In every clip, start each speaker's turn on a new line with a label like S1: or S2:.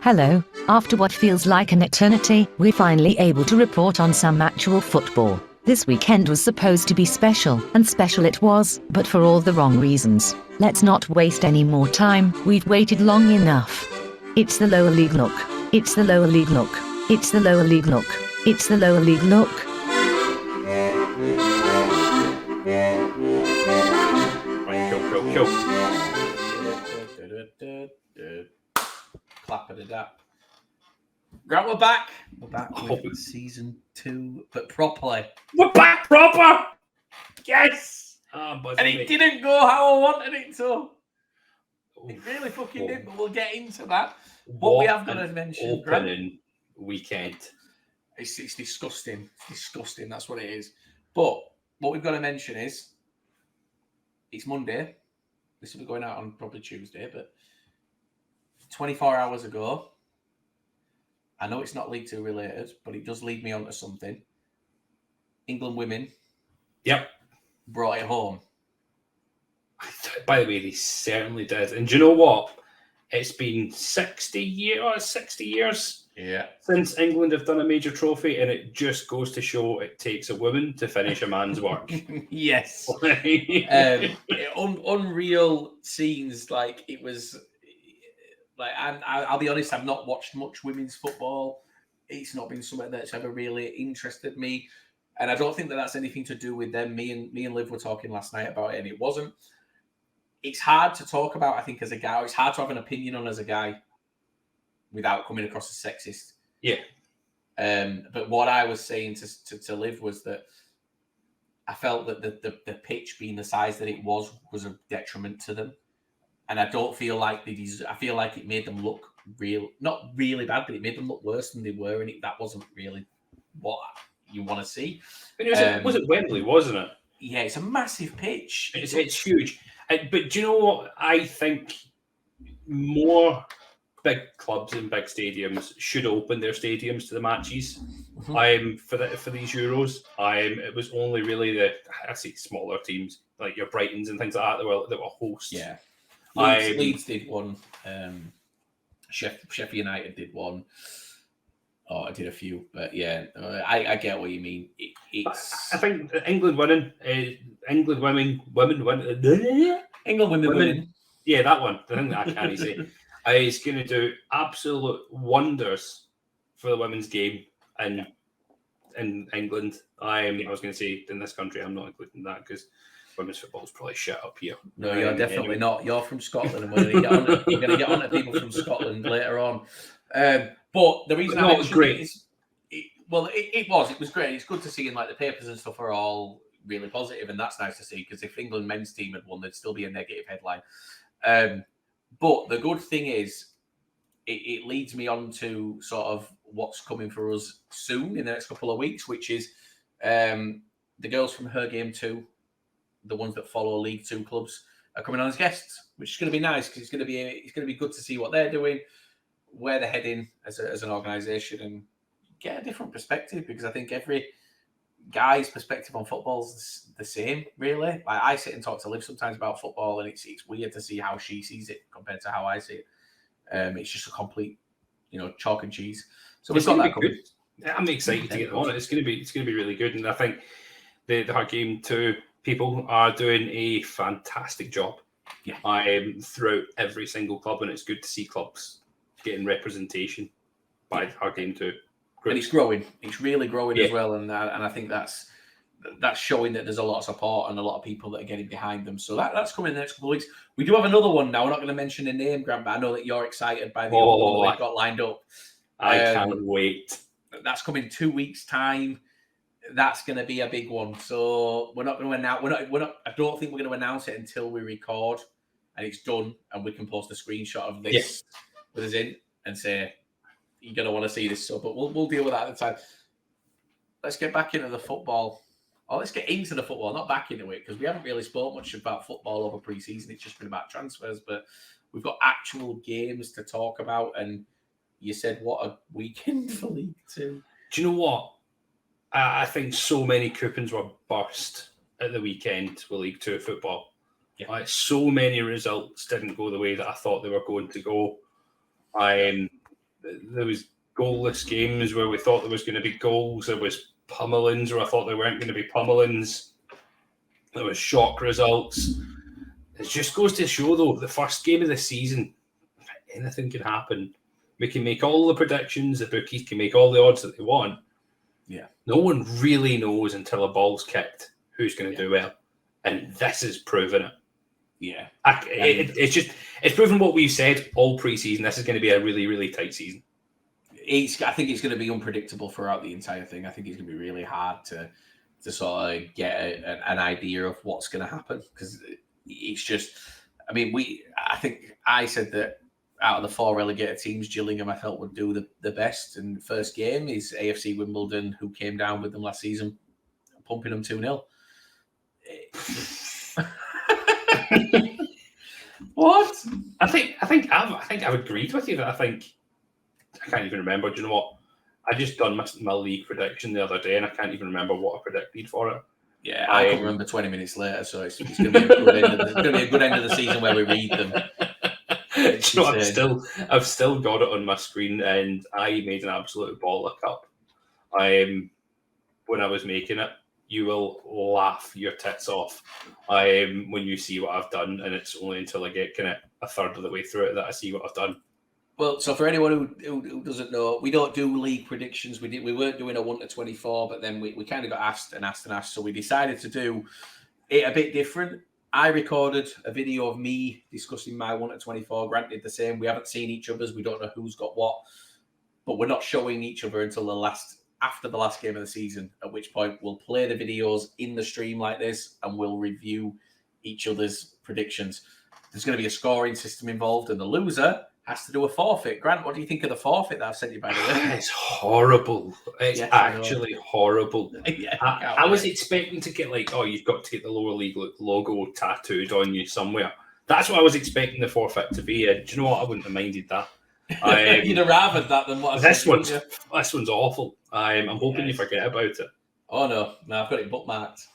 S1: Hello, after what feels like an eternity, we're finally able to report on some actual football. This weekend was supposed to be special, and special it was, but for all the wrong reasons. Let's not waste any more time, we've waited long enough. It's the lower league look. It's the lower league look. It's the lower league look. It's the lower league look.
S2: Right, cool.
S3: Clap it up. Grant, we're back. We're back
S2: Oh.
S3: with season 2, but properly.
S2: We're back proper! Yes!
S3: And it didn't go how I wanted it to. It really fucking did, but we'll get into that. What we have got to mention, Grant,
S2: opening weekend.
S3: it's disgusting. It's disgusting, that's what it is. But what we've got to mention is it's Monday. This will be going out on probably Tuesday, but 24 hours ago, I know it's not League 2 related, but it does lead me on to something. England women brought it home.
S2: By the way, they certainly did. And do you know what? It's been 60 years since England have done a major trophy, and it just goes to show it takes a woman to finish a man's work.
S3: Yes. Unreal scenes. Like, it was... Like, I'll be honest, I've not watched much women's football. It's not been something that's ever really interested me. And I don't think that that's anything to do with them. Me and Liv were talking last night about it, and it wasn't. It's hard to talk about, I think, as a guy. It's hard to have an opinion on as a guy without coming across as sexist.
S2: Yeah.
S3: But what I was saying to Liv was that I felt that the pitch being the size that it was a detriment to them. And I don't feel like I feel like it made them look not really bad, but it made them look worse than they were. And that wasn't really what you want to see.
S2: But it was Wembley, wasn't it?
S3: Yeah, it's a massive pitch.
S2: It's huge. But do you know what? I think more big clubs and big stadiums should open their stadiums to the matches.
S3: Mm-hmm.
S2: For these Euros. It was only really I say smaller teams like your Brightons and things like that that were hosts.
S3: Yeah. Leeds did one. Sheffield United did one. Oh, I did a few, but yeah, I get what you mean.
S2: I think England winning, England women. Yeah, that one. The thing that I can't say is going to do absolute wonders for the women's game in England. I was going to say in this country, I'm not including that because women's football is probably shit up here.
S3: No, you're definitely not. You're from Scotland, and you're going to get on to people from Scotland later on. But the reason
S2: it was great.
S3: It was great. It's good to see, in like the papers and stuff are all really positive, and that's nice to see because if England men's team had won, there'd still be a negative headline. But the good thing is, it leads me on to sort of what's coming for us soon in the next couple of weeks, which is the girls from Her Game 2. The ones that follow League 2 clubs are coming on as guests, which is going to be nice because it's going to be good to see what they're doing, where they're heading as an organisation, and get a different perspective because I think every guy's perspective on football is the same, really. Like, I sit and talk to Liv sometimes about football, and it's weird to see how she sees it compared to how I see it. It's just a complete, chalk and cheese. So we've got that coming.
S2: I'm excited to get them on it. It's going to be really good, and I think the Her Game 2 people are doing a fantastic job.
S3: Yeah.
S2: Throughout every single club, and it's good to see clubs getting representation by Her Game 2.
S3: And it's growing. It's really growing as well, and I think that's showing that there's a lot of support and a lot of people that are getting behind them. So that's coming in the next couple of weeks. We do have another one now. We're not going to mention a name, Grant, but I know that you're excited by the other one that we've got lined up.
S2: I can't wait.
S3: That's coming 2 weeks' time. That's going to be a big one. So we're not going to announce. I don't think we're going to announce it until we record and it's done, and we can post a screenshot of this with us in and say you're going to want to see this. So, but we'll deal with that at the time. Let's get back into the football. Or let's get into the football, not back into it, because we haven't really spoke much about football over pre-season. It's just been about transfers, but we've got actual games to talk about. And you said, what a weekend for League 2.
S2: Do you know what? I think so many coupons were burst at the weekend with League 2 football.
S3: Yeah.
S2: Like, so many results didn't go the way that I thought they were going to go. there was goalless games where we thought there was going to be goals. There was pummelings where I thought there weren't going to be pummelings. There was shock results. It just goes to show, though, the first game of the season, anything can happen. We can make all the predictions. The bookies can make all the odds that they want.
S3: Yeah.
S2: No one really knows until a ball's kicked who's going to do well. And this is proving it.
S3: Yeah.
S2: It's proven what we've said all pre-season. This is going to be a really, really tight season.
S3: I think it's going to be unpredictable throughout the entire thing. I think it's going to be really hard to sort of get an idea of what's going to happen, because it's just, I mean, I think I said that out of the 4 relegated teams, Gillingham I felt would do the best. And first game is AFC Wimbledon, who came down with them last season, pumping them 2-0. What?
S2: I think I've agreed with you that I can't even remember. Do you know what? I just done my league prediction the other day, and I can't even remember what I predicted for it.
S3: Yeah, I can remember 20 minutes later, so it's going to be a good end of the season where we read them.
S2: You know, I've still got it on my screen, and I made an absolute bollock up. When I was making it, you will laugh your tits off when you see what I've done, and it's only until I get kind of a third of the way through it that I see what I've done.
S3: Well, so for anyone who doesn't know, we don't do league predictions. We weren't doing a 1 to 24, but then we kind of got asked, so we decided to do it a bit different. I recorded a video of me discussing my 1 to 24. Grant did the same. We haven't seen each other's. We don't know who's got what, but we're not showing each other until after the last game of the season, at which point we'll play the videos in the stream like this and we'll review each other's predictions. There's going to be a scoring system involved, and the loser has to do a forfeit. Grant, what do you think of the forfit that I've sent you, by the way?
S2: It's horrible. It's actually horrible.
S3: Yeah,
S2: I was expecting to get you've got to get the lower league logo tattooed on you somewhere. That's what I was expecting the forfeit to be. Do you know what? I wouldn't have minded that.
S3: You'd have rather that than what
S2: this one's awful. I'm hoping you forget about it.
S3: Oh no, I've got it bookmarked.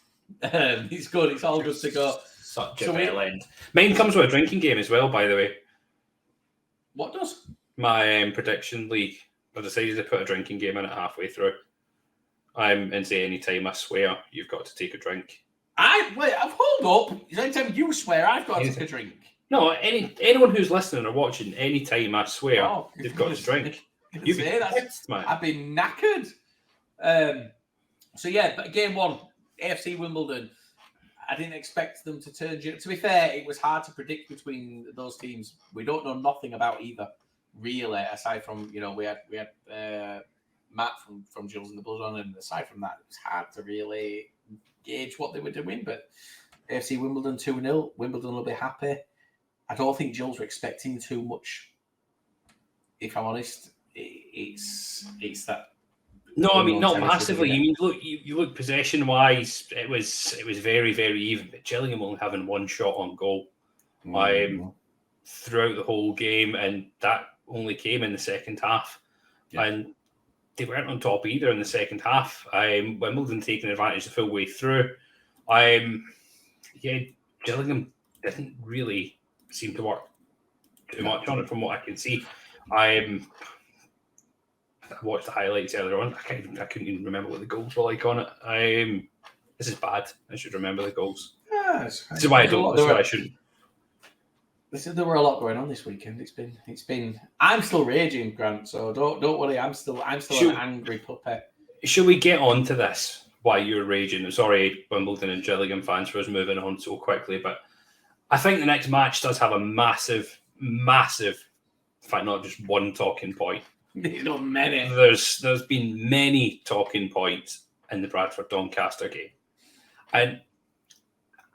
S3: It's good. It's all good to go.
S2: Such a bell end. Mine comes with a drinking game as well, by the way.
S3: What does?
S2: My prediction league. I decided to put a drinking game in it halfway through. And say anytime I swear, you've got to take a drink.
S3: Hold up. Anytime you swear, I've got to take a drink.
S2: No, anyone who's listening or watching, anytime I swear, they've got to drink.
S3: I've been knackered. But game 1, AFC Wimbledon. I didn't expect them to turn. To be fair, it was hard to predict between those teams. We don't know nothing about either, really. Aside from we had Matt from Jules and the Blood on, and aside from that, it was hard to really gauge what they were doing. But AFC Wimbledon 2-0. Wimbledon will be happy. I don't think Jules were expecting too much. If I'm honest, it's that.
S2: No, I mean not massively. You mean you look possession wise, it was very, very even. But Gillingham only having one shot on goal throughout the whole game, and that only came in the second half. Yeah. And they weren't on top either in the second half. Wimbledon taking advantage the full way through. Gillingham didn't really seem to work too much on it from what I can see. I watched the highlights earlier on. I couldn't even remember what the goals were like on it. This is bad. I should remember the goals. This is why I don't. That's why I shouldn't.
S3: There were a lot going on this weekend. It's been. I'm still raging, Grant. So don't worry. I'm still an angry puppy.
S2: Should we get on to this? Why you're raging? I'm sorry, Wimbledon and Gillingham fans, for us moving on so quickly, but I think the next match does have a massive, in fact, not just one talking point.
S3: Not many.
S2: There's been many talking points in the Bradford-Doncaster game. And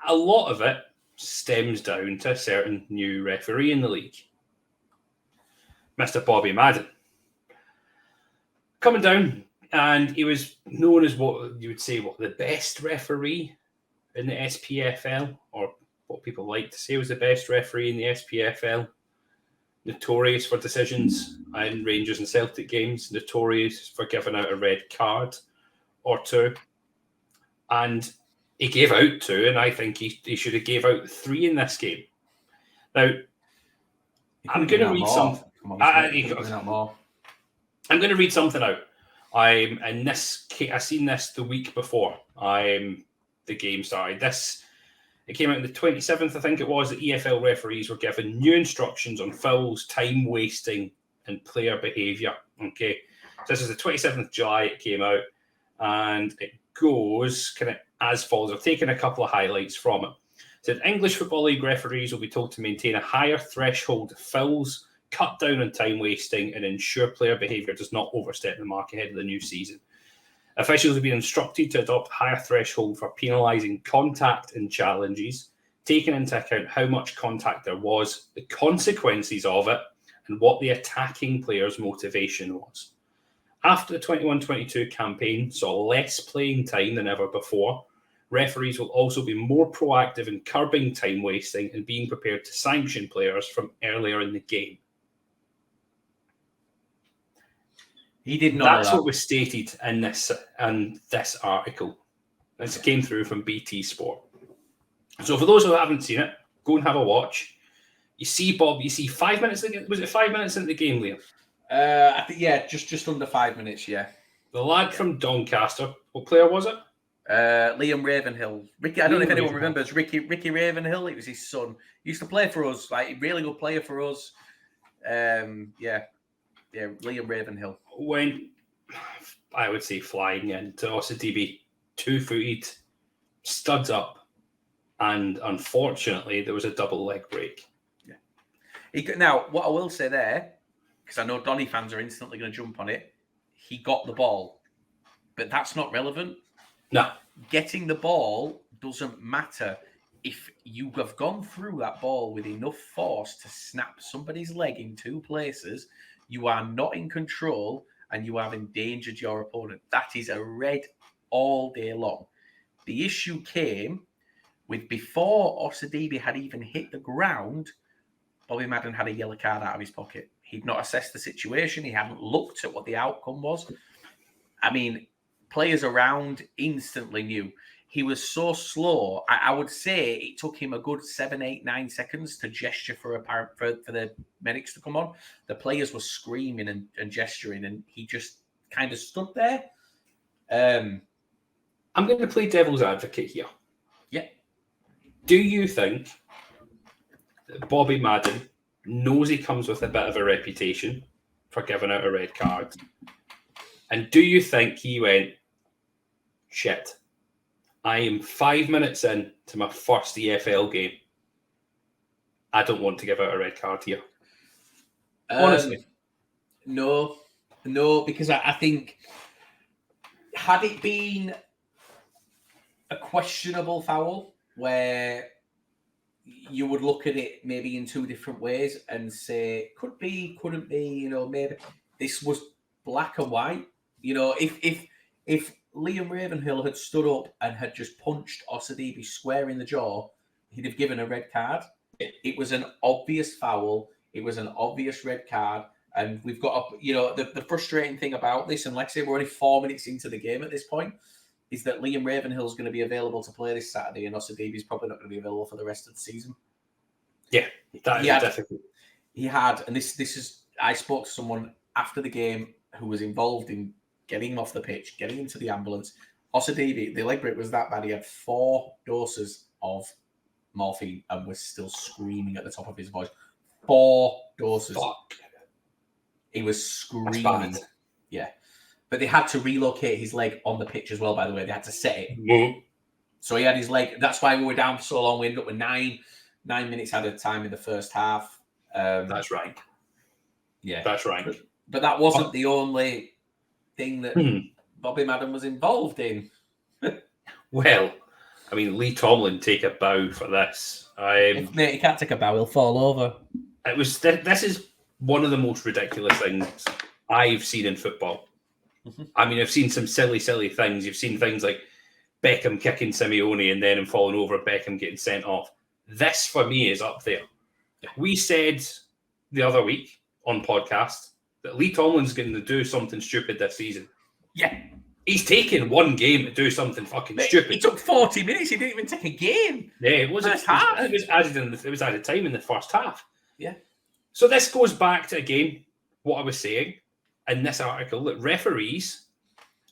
S2: a lot of it stems down to a certain new referee in the league. Mr. Bobby Madden. Coming down, and he was known as what you would say, the best referee in the SPFL, or what people like to say was the best referee in the SPFL. Notorious for decisions in Rangers and Celtic games, notorious for giving out a red card or two. And he gave out 2, and I think he should have gave out 3 in this game. Now, I'm going to read some. I'm going to read something out. I seen this the week before the game started. It came out on the 27th, I think it was. The EFL referees were given new instructions on fouls, time wasting, and player behaviour. Okay, so this is the 27th of July. It came out, and it goes kind of as follows. I've taken a couple of highlights from it. It said English Football League referees will be told to maintain a higher threshold of fouls, cut down on time wasting, and ensure player behaviour does not overstep the mark ahead of the new season. Officials have been instructed to adopt a higher threshold for penalising contact and challenges, taking into account how much contact there was, the consequences of it, and what the attacking player's motivation was. After the 21-22 campaign saw less playing time than ever before, referees will also be more proactive in curbing time wasting and being prepared to sanction players from earlier in the game.
S3: He did not.
S2: That's what was stated in this article. This came through from BT Sport. So for those who haven't seen it, go and have a watch. You see 5 minutes. Was it 5 minutes into the game, Liam?
S3: I think just under 5 minutes. Yeah.
S2: The lad from Doncaster. What player was it?
S3: Liam Ravenhill. Ricky. I don't know if anyone remembers Ricky Ravenhill. It was his son. He used to play for us. Like, really good player for us. Liam Ravenhill.
S2: Went, I would say, flying into Osadebe, 2-footed, studs up, and unfortunately there was a double leg break.
S3: Yeah. Now, what I will say there, because I know Donny fans are instantly going to jump on it, he got the ball, but that's not relevant.
S2: No.
S3: Getting the ball doesn't matter if you have gone through that ball with enough force to snap somebody's leg in two places. You are not in control and you have endangered your opponent. That is a red all day long. The issue came with before Osadebe had even hit the ground, Bobby Madden had a yellow card out of his pocket. He'd not assessed the situation. He hadn't looked at what the outcome was. I mean, players around instantly knew. He was so slow. I would say it took him a good 7, 8, 9 seconds to gesture for the medics to come on. The players were screaming and gesturing, and he just kind of stood there.
S2: I'm going to play devil's advocate here.
S3: Yeah.
S2: Do you think that Bobby Madden knows he comes with a bit of a reputation for giving out a red card? And do you think he went, shit, I am 5 minutes in to my first EFL game. I don't want to give out a red card here. Honestly.
S3: No, because I think had it been a questionable foul where you would look at it maybe in two different ways and say, could be, couldn't be, maybe this was black and white. If Liam Ravenhill had stood up and had just punched Osadebe square in the jaw, he'd have given a red card. It was an obvious foul. It was an obvious red card. And we've got, the frustrating thing about this, and like I say, we're only 4 minutes into the game at this point, is that Liam Ravenhill is going to be available to play this Saturday, and Osadebe is probably not going to be available for the rest of the season.
S2: Yeah, that is difficult.
S3: He had, and this is, I spoke to someone after the game who was involved in getting him off the pitch, getting him to the ambulance. Osadebe, the leg break was that bad. He had 4 doses of morphine and was still screaming at the top of his voice. 4 doses.
S2: Fuck.
S3: He was screaming. Yeah. But they had to relocate his leg on the pitch as well, by the way. They had to set it.
S2: Mm-hmm.
S3: So he had his leg. That's why we were down for so long. We ended up with 9 minutes out of time in the first half.
S2: That's right.
S3: Yeah.
S2: That's right.
S3: But that wasn't the only thing that Bobby Madden was involved in.
S2: Well, I mean, Lee Tomlin take a bow for this.
S3: If he can't take a bow, he'll fall over.
S2: It was. This is one of the most ridiculous things I've seen in football. Mm-hmm. I mean, I've seen some silly things. You've seen things like Beckham kicking Simeone and then him falling over, Beckham getting sent off. This, for me, is up there. We said the other week on podcast that Lee Tomlin's going to do something stupid this season.
S3: Yeah.
S2: He's taken one game to do something fucking stupid.
S3: He took 40 minutes. He didn't even take a game.
S2: Yeah, it was added time in the first half.
S3: Yeah.
S2: So this goes back to, again, what I was saying. in this article that referees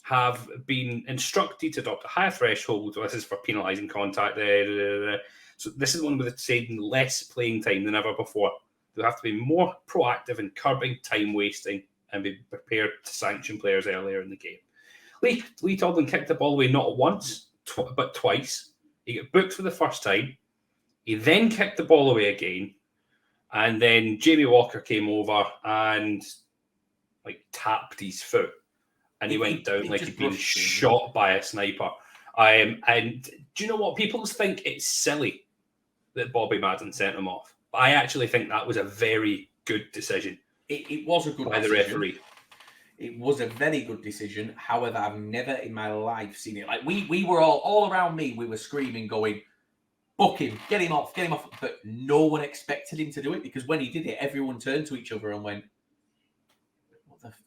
S2: have been instructed to adopt a higher threshold. This is for penalising contact. So this is one with saying less playing time than ever before. They'll have to be more proactive in curbing time wasting and be prepared to sanction players earlier in the game. Lee Tolden kicked the ball away not once, but twice. He got booked for the first time. He then kicked the ball away again. And then Jamie Walker came over and tapped his foot. And he went down like he'd been shot by a sniper. And do you know what? People think it's silly that Bobby Madden sent him off. But I actually think that was a very good decision.
S3: It was a good
S2: by
S3: decision.
S2: The referee.
S3: It was a very good decision. However, I've never in my life seen it. Like we were all around me, we were screaming, going, book him, get him off. But no one expected him to do it, because when he did it, everyone turned to each other and went,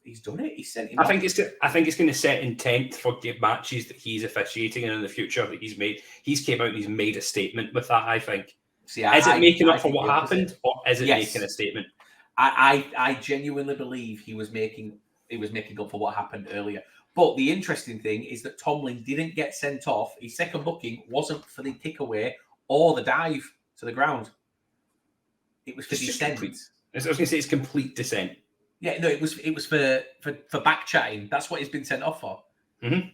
S3: he's done it. He sent him. I think
S2: it's going to set intent for matches that he's officiating in the future that he's made. He's came out and he's made a statement with that. I think. Is it making up for what happened, or is it making a statement?
S3: I genuinely believe he was making up for what happened earlier. But the interesting thing is that Tomlin didn't get sent off. His second booking wasn't for the kick away or the dive to the ground. It was for descent.
S2: I was going to say it's complete descent.
S3: Yeah, no, it was for back chatting. That's what he's been sent off for.
S2: Mm-hmm.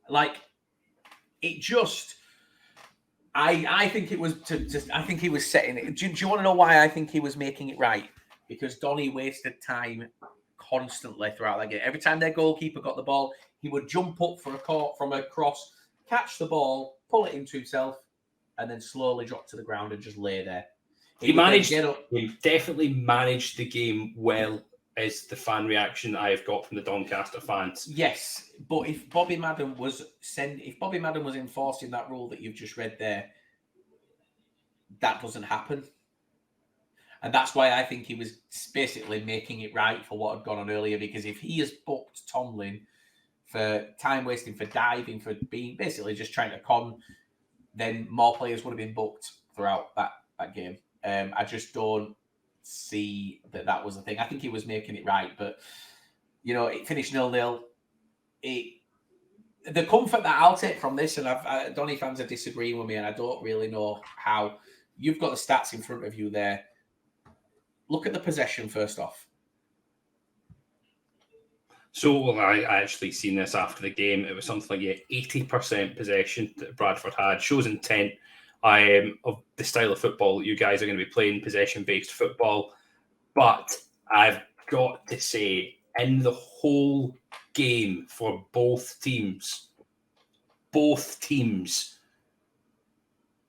S3: Like, it just, I think it was I think he was setting it. Do you want to know why I think he was making it right? Because Donny wasted time constantly throughout that game. Every time their goalkeeper got the ball, he would jump up for from a cross, catch the ball, pull it into himself, and then slowly drop to the ground and just lay there.
S2: He definitely managed the game well, is the fan reaction I've got from the Doncaster fans.
S3: Yes, but if Bobby Madden was enforcing that rule that you've just read there, that doesn't happen. And that's why I think he was basically making it right for what had gone on earlier, because if he has booked Tomlin for time wasting, for diving, for being basically just trying to con, then more players would have been booked throughout that game. I just don't see that was the thing. I think he was making it right, but it finished 0-0. The comfort that I'll take from this, and Donny fans are disagreeing with me, and I don't really know how. You've got the stats in front of you there. Look at the possession first off.
S2: So I actually seen this after the game. It was something like 80% possession that Bradford had. Shows intent of the style of football that you guys are going to be playing, possession-based football. But I've got to say, in the whole game for both teams,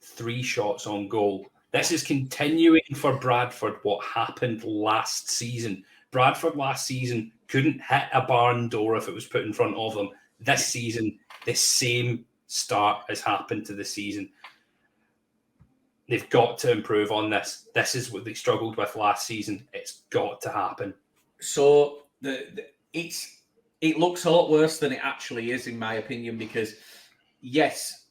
S2: 3 shots on goal. This is continuing for Bradford what happened last season. Bradford last season couldn't hit a barn door if it was put in front of them. This season, the same start has happened to the season. They've got to improve on this. This is what they struggled with last season. It's got to happen.
S3: So it looks a lot worse than it actually is, in my opinion, because yes,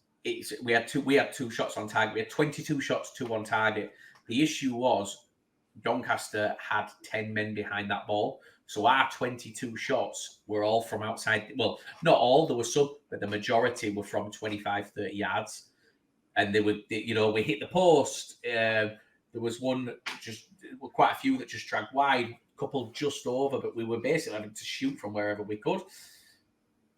S3: we had 2 shots on target. We had 22 shots, 2 on target. The issue was Doncaster had 10 men behind that ball. So our 22 shots were all from outside. Well, not all. There were some, but the majority were from 25, 30 yards. And we hit the post. There was quite a few that just dragged wide, a couple just over, but we were basically having to shoot from wherever we could.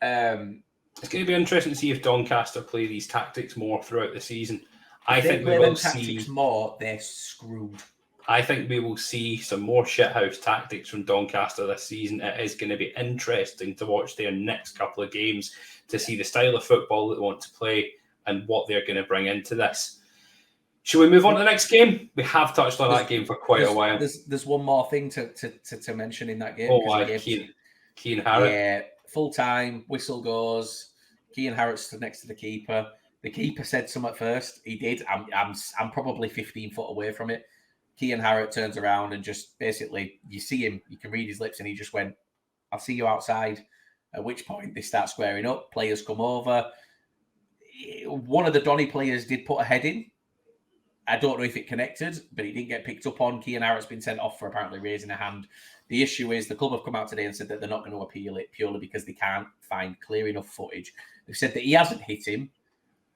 S2: It's going to be interesting to see if Doncaster play these tactics more throughout the season.
S3: I think we will see more. They're screwed.
S2: I think we will see some more shithouse tactics from Doncaster this season. It is going to be interesting to watch their next couple of games to see the style of football that they want to play and what they're going to bring into this. Shall we move on to the next game? We have touched on that game for quite a while.
S3: There's one more thing to mention in that game.
S2: Keane Harrott.
S3: Yeah, full time, whistle goes. Keane Harrott stood next to the keeper. The keeper said something at first. He did. I'm probably 15 foot away from it. Keane Harrott turns around and just basically, you see him, you can read his lips, and he just went, "I'll see you outside." At which point they start squaring up. Players come over. One of the Donny players did put a head in. I don't know if it connected, but it didn't get picked up on. Kean Harrett's been sent off for apparently raising a hand. The issue is the club have come out today and said that they're not going to appeal it purely because they can't find clear enough footage. They've said that he hasn't hit him,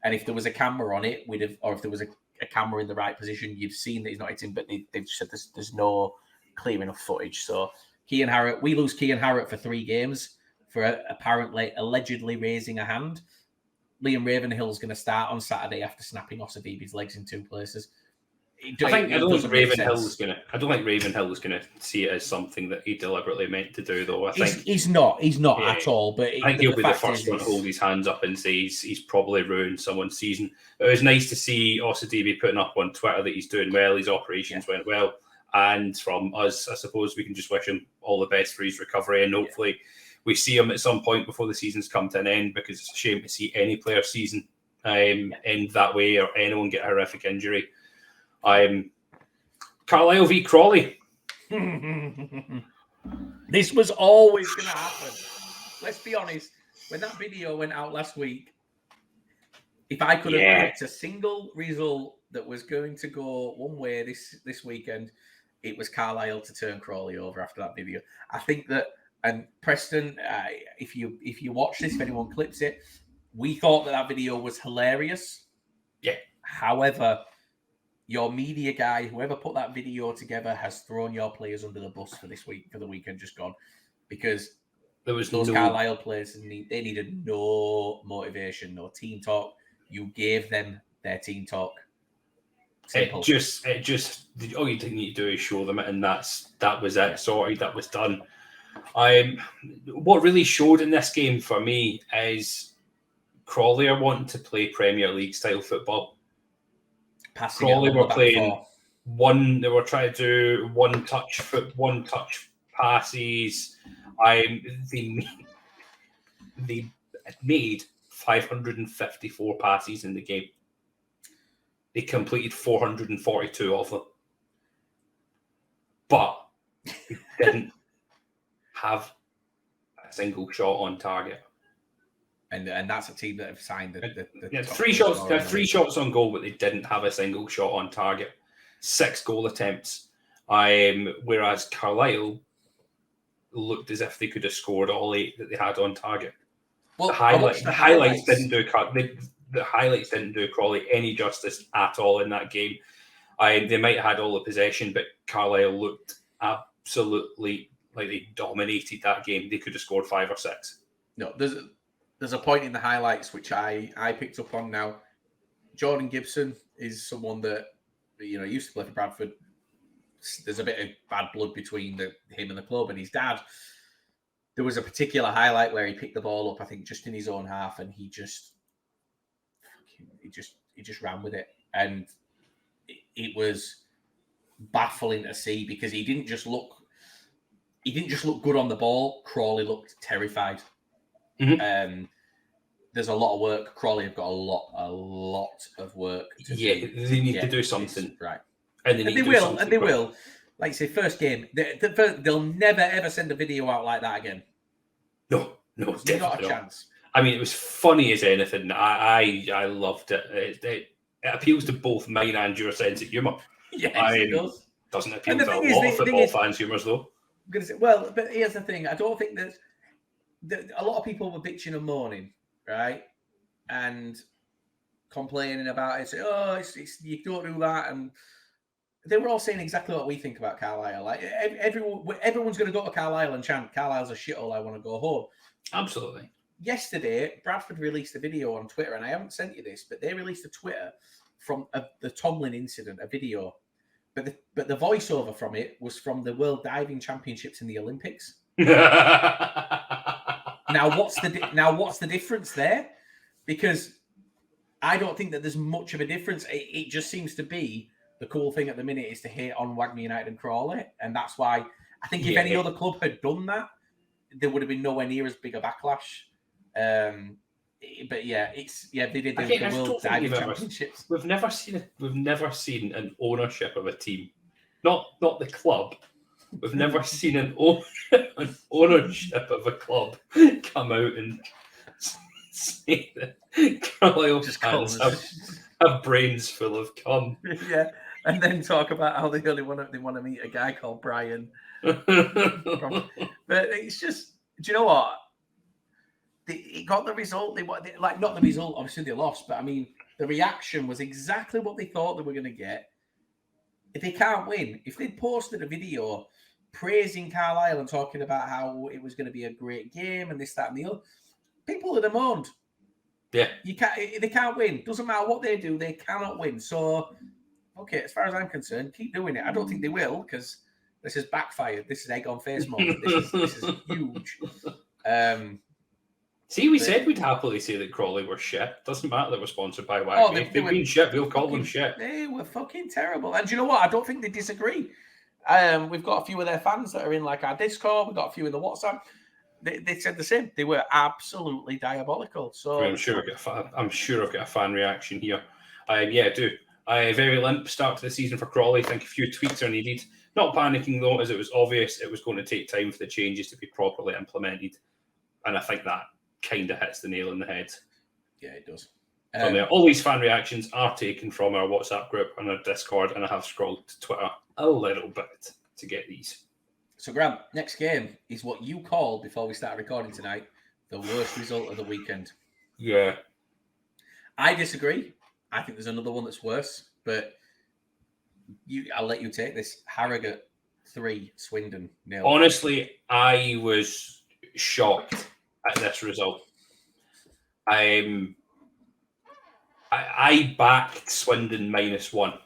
S3: and if there was a camera on it, or if there was a camera in the right position, you've seen that he's not hit him, but they've said there's no clear enough footage. So Kean Harrett, we lose Kean Harrett for 3 games for allegedly raising a hand. Liam Ravenhill's going to start on Saturday after snapping Osadebe's legs in 2 places.
S2: I don't think Ravenhill's going to see it as something that he deliberately meant to do, though.
S3: He's not at all. But
S2: I think he'll be the first one to hold his hands up and say he's probably ruined someone's season. It was nice to see Osadebe putting up on Twitter that he's doing well, his operations went well, and from us, I suppose we can just wish him all the best for his recovery, and hopefully we see him at some point before the season's come to an end, because it's a shame to see any player's season end that way, or anyone get a horrific injury. Carlisle v Crawley.
S3: This was always going to happen. Let's be honest. When that video went out last week, if I could have picked a single result that was going to go one way this weekend, it was Carlisle to turn Crawley over after that video. I think that, and Preston, if you watch this, if anyone clips it, we thought that video was hilarious.
S2: Yeah.
S3: However, your media guy, whoever put that video together, has thrown your players under the bus for the weekend just gone, because
S2: there was
S3: those Carlisle players, they needed no motivation, no team talk. You gave them their team talk. Simple.
S2: It just all you didn't need to do is show them it, and that was it. Sorted, that was done. What really showed in this game for me is Crawley are wanting to play Premier League style football. Crawley were playing one. They were trying to do one touch passes. They made 554 passes in the game. They completed 442 of them, but they didn't have a single shot on target.
S3: And that's a team that have signed the
S2: 3 shots. They had 3 shots on goal, but they didn't have a single shot on target. 6 goal attempts. Whereas Carlisle looked as if they could have scored all 8 that they had on target. Well, the highlights didn't do the highlights didn't do Crawley any justice at all in that game. They might have had all the possession, but Carlisle looked absolutely like they dominated that game. They could have scored 5 or 6.
S3: No, there's a point in the highlights which I picked up on now. Jordan Gibson is someone that used to play for Bradford. There's a bit of bad blood between him and the club and his dad. There was a particular highlight where he picked the ball up, I think, just in his own half, and he just ran with it, and it was baffling to see, because he didn't just look good on the ball. Crawley looked terrified. Mm-hmm. There's a lot of work. Crawley have got a lot of work to do.
S2: They need to do something
S3: right,
S2: and they
S3: will. Like I say, first game, they'll never ever send a video out like that again.
S2: No, definitely
S3: not a chance.
S2: I mean, it was funny as anything. I loved it. It appeals to both mine and your sense of humour.
S3: Yes, it does.
S2: Doesn't appeal to a lot of football fans' humours, though.
S3: I'm going to say, well, but here's the thing. I don't think that a lot of people were bitching and moaning, right, and complaining about it. Say, it's you don't do that, and they were all saying exactly what we think about Carlisle. Like everyone's going to go to Carlisle and chant, "Carlisle's a shithole. I want to go home."
S2: Absolutely.
S3: Yesterday, Bradford released a video on Twitter, and I haven't sent you this, but they released a Twitter from the Tomlin incident, a video, but the voiceover from it was from the World Diving Championships in the Olympics. Now, what's the difference there? Because I don't think that there's much of a difference. It just seems to be the cool thing at the minute is to hate on Wagner United and Crawley, and that's why I think if any other club had done that, there would have been nowhere near as big a backlash. But they did the World Diving Championships.
S2: We've never seen an ownership of a team, not the club. We've never seen an ownership of a club come out and say that Carlisle fans have brains full of cum.
S3: Yeah, and then talk about how they want to meet a guy called Brian. But it's just, do you know what? It got the result. Not the result. Obviously, they lost, but I mean, the reaction was exactly what they thought they were going to get. If they can't win, if they'd posted a video praising Carlisle and talking about how it was going to be a great game and this, that, and the other, people would have moaned.
S2: Yeah,
S3: they can't win. Doesn't matter what they do, they cannot win. So, okay, as far as I'm concerned, keep doing it. I don't think they will because this has backfired. This is egg on face moment. This is huge.
S2: See, we said we'd happily say that Crawley were shit. Doesn't matter that we're sponsored by Wagme. If they've been shit, we'll call them shit.
S3: They were fucking terrible. And do you know what? I don't think they disagree. We've got a few of their fans that are in like our Discord. We've got a few in the WhatsApp. They said the same. They were absolutely diabolical. So
S2: I'm sure I've got a fan reaction here. Yeah, I do. A very limp start to the season for Crawley. I think a few tweaks are needed. Not panicking though, as it was obvious it was going to take time for the changes to be properly implemented. And I think that kind of hits the nail on the head.
S3: Yeah, it does.
S2: All these fan reactions are taken from our WhatsApp group and our Discord, and I have scrolled to Twitter a little bit to get these.
S3: So, Grant, next game is what you called before we started recording tonight the worst result of the weekend.
S2: Yeah.
S3: I disagree. I think there's another one that's worse, but I'll let you take this. Harrogate 3, Swindon 0.
S2: Honestly, I was shocked at this result. I backed Swindon -1.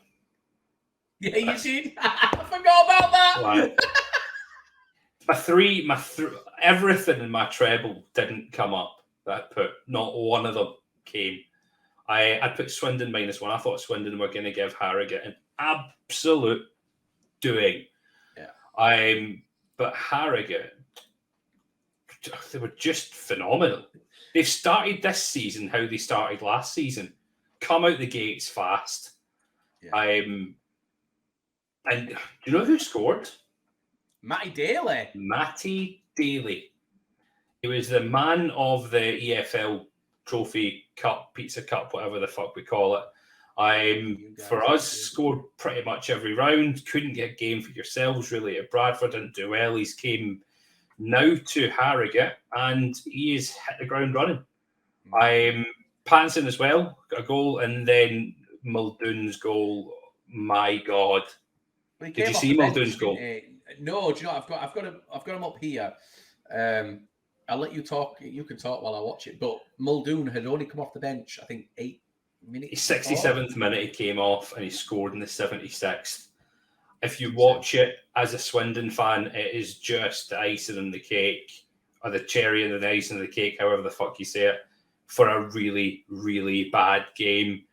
S3: Yeah, you did. I forgot about that.
S2: Like, everything in my treble didn't come up that I put. Not one of them came. I put Swindon -1. I thought Swindon were going to give Harrogate an absolute doing.
S3: Yeah.
S2: But Harrogate, they were just phenomenal. They've started this season how they started last season. Come out the gates fast.
S3: Yeah.
S2: And do you know who scored?
S3: Matty Daly.
S2: Matty Daly. He was the man of the EFL Trophy Cup, Pizza Cup, whatever the fuck we call it. For us, scored pretty much every round. Couldn't get a game for yourselves, really. At Bradford didn't do well. He's came now to Harrogate, and he has hit the ground running. Pattinson as well, got a goal, and then Muldoon's goal. My God. Did you see Muldoon's goal?
S3: No, do you know I've got him up here. I'll let you talk. You can talk while I watch it. But Muldoon had only come off the bench, I think, 8 minutes.
S2: 67th minute he came off and he scored in the 76th. If you watch it as a Swindon fan, it is just the icing on the cake, or the cherry and the icing on the cake, however the fuck you say it, for a really, really bad game.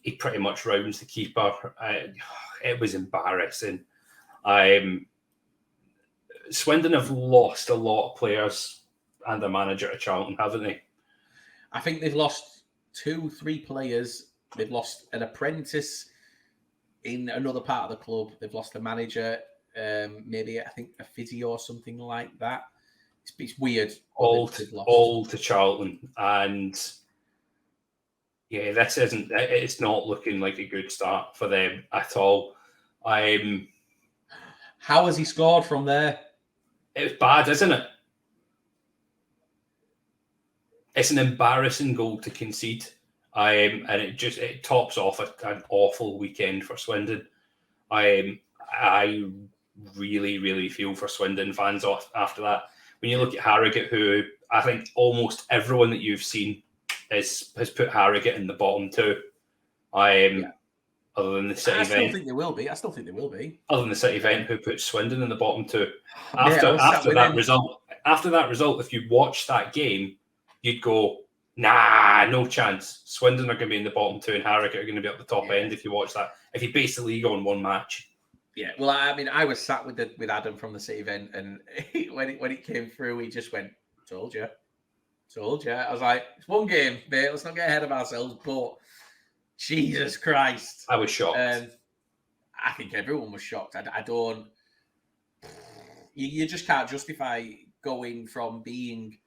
S2: He pretty much rounds the keeper. It was embarrassing. Swindon have lost a lot of players and their manager to Charlton, haven't they?
S3: I think they've lost 2-3 players. They've lost an apprentice in another part of the club. They've lost a manager, maybe I think a physio or something like that. It's weird.
S2: All to Charlton, and yeah, it's not looking like a good start for them at all.
S3: How has he scored from there?
S2: It's bad, isn't it? It's an embarrassing goal to concede. And it tops off an awful weekend for Swindon. I really, really feel for Swindon fans after that. When you look at Harrogate, who I think almost everyone that you've seen has put Harrogate in the bottom two. Other than the City event.
S3: I still think they will be.
S2: Other than the City event, who put Swindon in the bottom two. After that result, if you watch that game, you'd go, nah, no chance. Swindon are going to be in the bottom two and Harrogate are going to be at the top end if you watch that. If you base the league on one match.
S3: Yeah, well, I mean, I was sat with Adam from the City event, and when it came through, he just went, told you. I was like, it's one game, mate. Let's not get ahead of ourselves, but Jesus Christ.
S2: I was shocked.
S3: I think everyone was shocked. I don't... You just can't justify going from being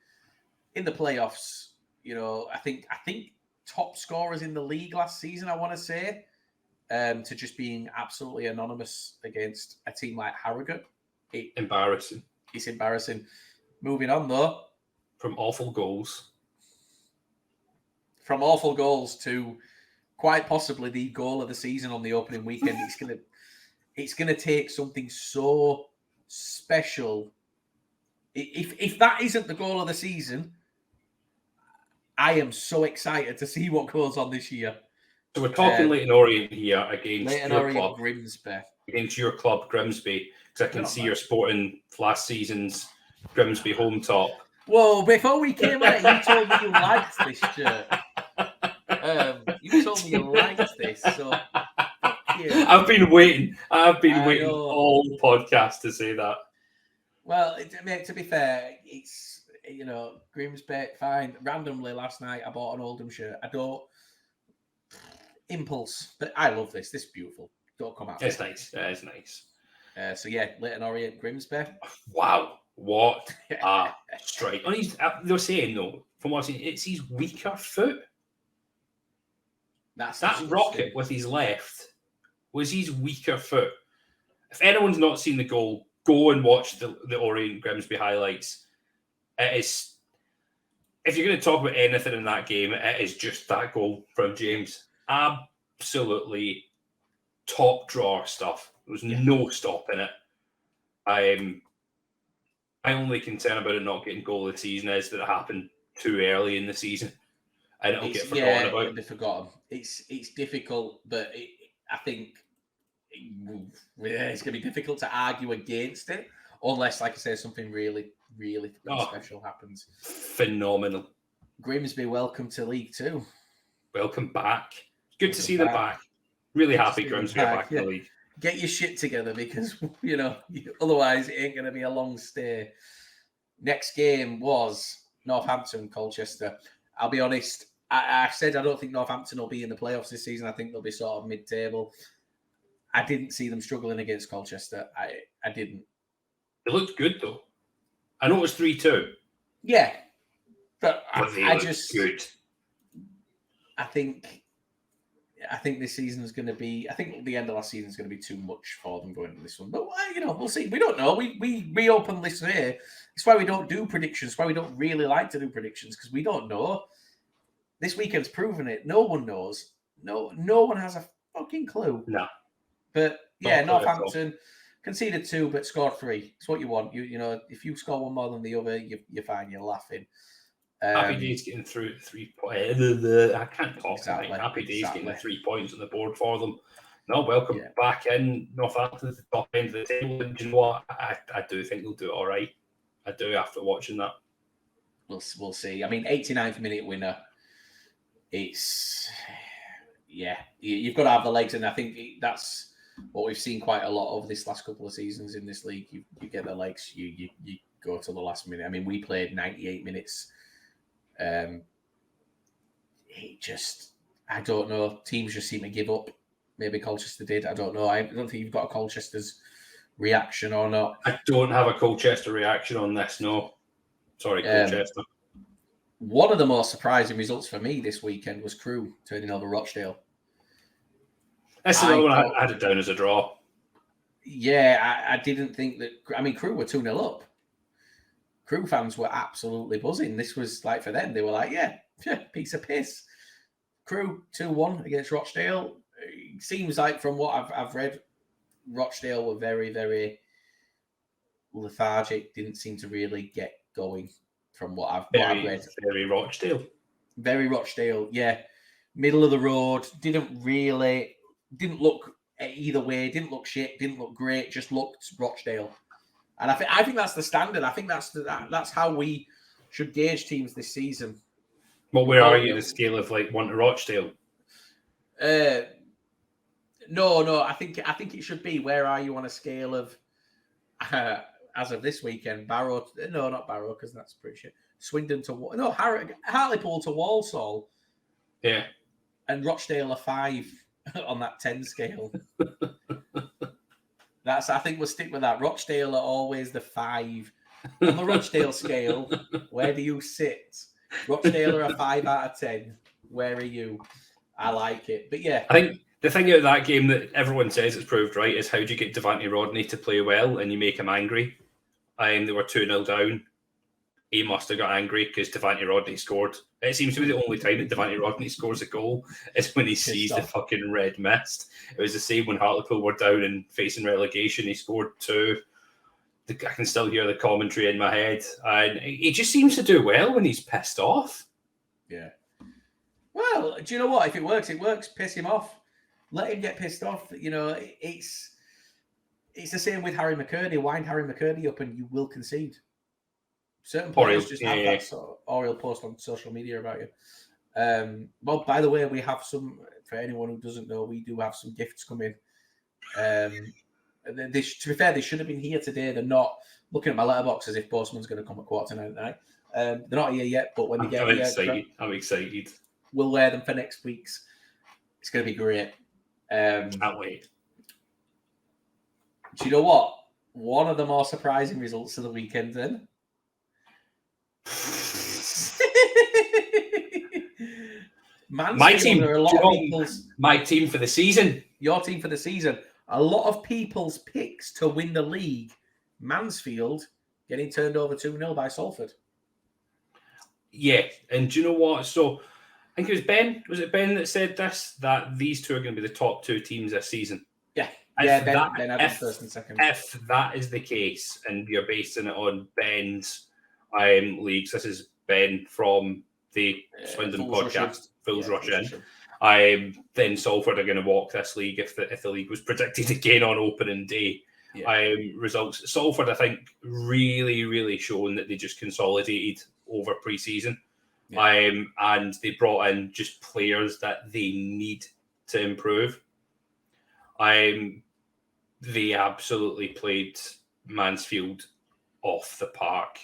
S3: in the playoffs. You know, I think top scorers in the league last season, I want to say, to just being absolutely anonymous against a team like Harrogate.
S2: Embarrassing.
S3: It's embarrassing. Moving on, though.
S2: From awful goals.
S3: From awful goals to quite possibly the goal of the season on the opening weekend. It's gonna take something so special. If that isn't the goal of the season, I am so excited to see what goes on this year.
S2: So we're talking Leyton Orient here against
S3: Leyton
S2: your
S3: Orient
S2: club.
S3: Grimsby.
S2: Against your club, Grimsby. Because I can see you're sporting last season's Grimsby home top.
S3: Whoa, before we came out, you told me you liked this shirt. You told me you liked this, so fuck you.
S2: I've been waiting all podcast to say that.
S3: Well, mate, to be fair, it's, Grimsby, fine. Randomly last night, I bought an Oldham shirt. I don't... Impulse. But I love this. This is beautiful. Don't come out.
S2: It's nice. It's nice.
S3: So, yeah, Leyton Orient, Grimsby.
S2: Wow. What a strike. They're saying, though, from what I've seen, it's his weaker foot. That rocket with his left was his weaker foot. If anyone's not seen the goal, go and watch the Orient Grimsby highlights. It is, if you're going to talk about anything in that game, it is just that goal from James. Absolutely top drawer stuff. There was no stopping it. My only concern about it not getting goal of the season is that it happened too early in the season. And it'll get forgotten about.
S3: It'll be forgotten. It's difficult, but I think it's going to be difficult to argue against it, unless, like I say, something really, really special happens.
S2: Phenomenal.
S3: Grimsby, welcome to League Two.
S2: Welcome back. Good to see them back. Really happy Grimsby are back in the league.
S3: Get your shit together because, otherwise it ain't going to be a long stay. Next game was Northampton, Colchester. I'll be honest, I said I don't think Northampton will be in the playoffs this season. I think they'll be sort of mid-table. I didn't see them struggling against Colchester. I didn't.
S2: It looked good, though. I know it was 3-2.
S3: Yeah. But
S2: I just... good.
S3: I think this season is going to be... I think the end of last season is going to be too much for them going into this one. But, we'll see. We don't know. We reopen this here. It's why we don't do predictions. It's why we don't really like to do predictions, because we don't know. This weekend's proven it. No one knows. No one has a fucking clue.
S2: No.
S3: But, Northampton conceded 2, but scored 3. It's what you want. If you score one more than the other, you're fine. You're laughing.
S2: Happy days getting through 3 points. I can't talk tonight. Happy days getting the 3 points on the board for them. No, welcome back in Northampton to the top end of the table. And do you know what? I do think they'll do it all right. I do after watching that.
S3: We'll see. I mean, 89th minute winner. It's you've got to have the legs, and I think that's what we've seen quite a lot over this last couple of seasons in this league. You get the legs, you go to the last minute. I mean, we played 98 minutes. I don't know. Teams just seem to give up. Maybe Colchester did. I don't know. I don't think you've got a Colchester's reaction or not.
S2: I don't have a Colchester reaction on this. No, sorry, Colchester.
S3: One of the most surprising results for me this weekend was Crewe turning over Rochdale.
S2: That's the one I had it down as a draw.
S3: Yeah, I didn't think that. I mean, Crewe were 2-0 up. Crewe fans were absolutely buzzing. This was like, for them, they were like, yeah, piece of piss. Crewe 2-1 against Rochdale. It seems like, from what I've read, Rochdale were very, very lethargic. Didn't seem to really get going from what I've read.
S2: Very Rochdale.
S3: Very Rochdale, yeah. Middle of the road. Didn't look either way. Didn't look shit. Didn't look great. Just looked Rochdale. And I think that's the standard. I think that's how we should gauge teams this season.
S2: Well, where are you on the scale of like 1 to Rochdale?
S3: No. I think it should be, where are you on a scale of as of this weekend? Barrow? No, not Barrow, because that's pretty shit. Swindon to Hartlepool to Walsall.
S2: Yeah.
S3: And Rochdale are 5 on that 10 scale. I think we'll stick with that. Rochdale are always the 5. On the Rochdale scale, where do you sit? Rochdale are a 5 out of 10. Where are you? I like it. But yeah.
S2: I think the thing out of that game that everyone says it's proved right is how do you get Devante Rodney to play well and you make him angry? They were 2-0 down. He must have got angry because Devante Rodney scored. It seems to be the only time that Devante Rodney scores a goal is when he sees the fucking red mist. It was the same when Hartlepool were down and facing relegation. He scored 2. I can still hear the commentary in my head. And he just seems to do well when he's pissed off.
S3: Yeah. Well, do you know what? If it works, it works. Piss him off. Let him get pissed off. You know, it's the same with Harry McKirdy. Wind Harry McKirdy up and you will concede. Certain players just have that sort of, or he'll post on social media about you. Well, by the way, we have some, for anyone who doesn't know, we do have some gifts coming. To be fair, they should have been here today. They're not. Looking at my letterbox as if Postman's going to come at 8:45 tonight. They're not here yet, but when they get here,
S2: I'm excited.
S3: We'll wear them for next week's. It's going to be great.
S2: Can't wait.
S3: Do you know what? One of the more surprising results of the weekend then.
S2: My team for the season.
S3: Your team for the season. A lot of people's picks to win the league. Mansfield getting turned over 2-0 by Salford.
S2: Yeah, and do you know what? So I think it was Ben. Was it Ben that said this? That these two are going to be the top 2 teams this season.
S3: Yeah. Ben had first and second.
S2: If that is the case, and you're basing it on Ben's leagues, this is Ben from the Swindon podcast, Fools Rush In. Then Salford are going to walk this league if the league was predicted again on opening day. Yeah. Results. Salford, I think, really, really shown that they just consolidated over pre-season. Yeah. And they brought in just players that they need to improve. They absolutely played Mansfield off the park.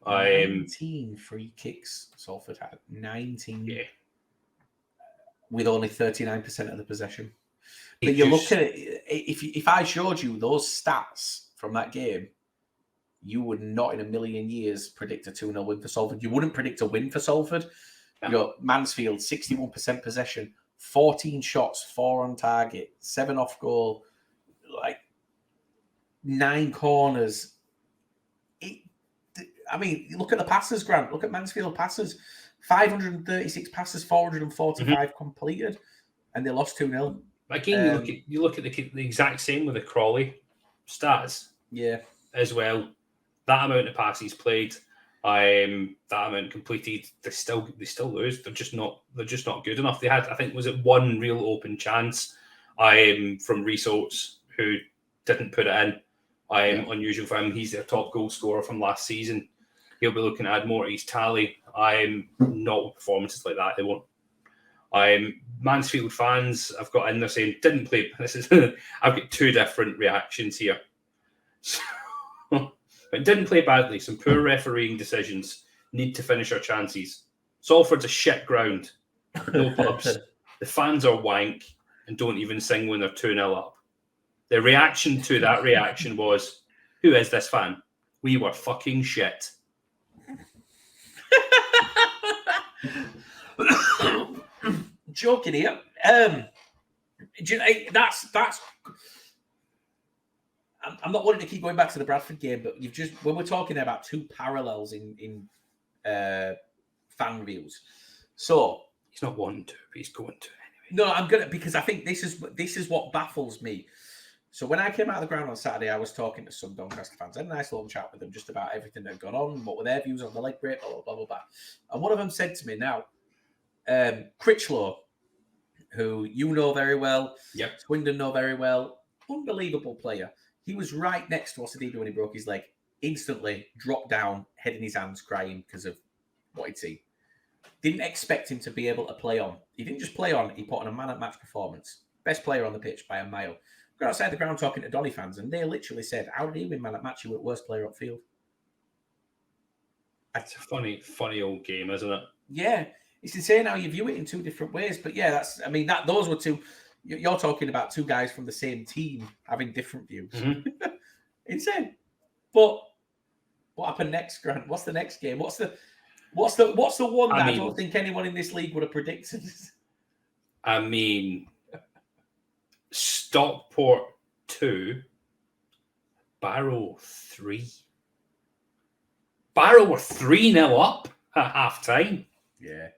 S3: 19 free kicks Salford had. 19.
S2: Yeah.
S3: With only 39% of the possession. But you look at it, if I showed you those stats from that game, you would not in a million years predict a 2-0 win for Salford. You wouldn't predict a win for Salford. No. You got Mansfield, 61% possession, 14 shots, 4 on target, 7 off goal, like 9 corners. Look at the passes, Grant. Look at Mansfield passes. 536 passes, 445 completed, and they lost 2-0.
S2: Again, you look at the exact same with the Crawley stats.
S3: Yeah.
S2: As well. That amount of passes played, that amount completed, they still lose. They're just not good enough. They had, I think, was it one real open chance from Rhys Oates, who didn't put it in. Unusual for him. He's their top goal scorer from last season. He'll be looking to add more to his tally. Not with performances like that. They won't. Mansfield fans, I've got in there saying didn't play. This is I've got 2 different reactions here. So, but didn't play badly. Some poor refereeing decisions. Need to finish our chances. Salford's a shit ground. No pubs. The fans are wank and don't even sing when they're 2-0 up. The reaction to that reaction was, who is this fan? We were fucking shit.
S3: Joking here. That's. I'm not wanting to keep going back to the Bradford game, but when we're talking about 2 parallels in fan reviews. So
S2: he's not wanting to, but he's going to anyway.
S3: No, I'm gonna, because I think this is what baffles me. So when I came out of the ground on Saturday, I was talking to some Doncaster fans. I had a nice little chat with them just about everything that had gone on, what were their views on the leg break, blah, blah, blah, blah. And one of them said to me, now, Critchlow, who you know very well,
S2: yep.
S3: Swindon know very well, unbelievable player. He was right next to Osadebe when he broke his leg, instantly dropped down, head in his hands, crying because of what he'd seen. Didn't expect him to be able to play on. He didn't just play on, he put on a man-at-match performance. Best player on the pitch by a mile. Got outside the ground talking to Donny fans, and they literally said, how did he win man-at-match? He was worst player upfield.
S2: It's a funny old game, isn't it?
S3: Yeah. It's insane how you view it in 2 different ways. But yeah, those were 2. You're talking about 2 guys from the same team having different views. Mm-hmm. Insane. But what happened next, Grant? What's the next game? What's the one that I
S2: mean,
S3: don't think anyone in this league would have predicted?
S2: I mean, Stockport 2, Barrow 3. Barrow were 3-0 up at half time.
S3: Yeah.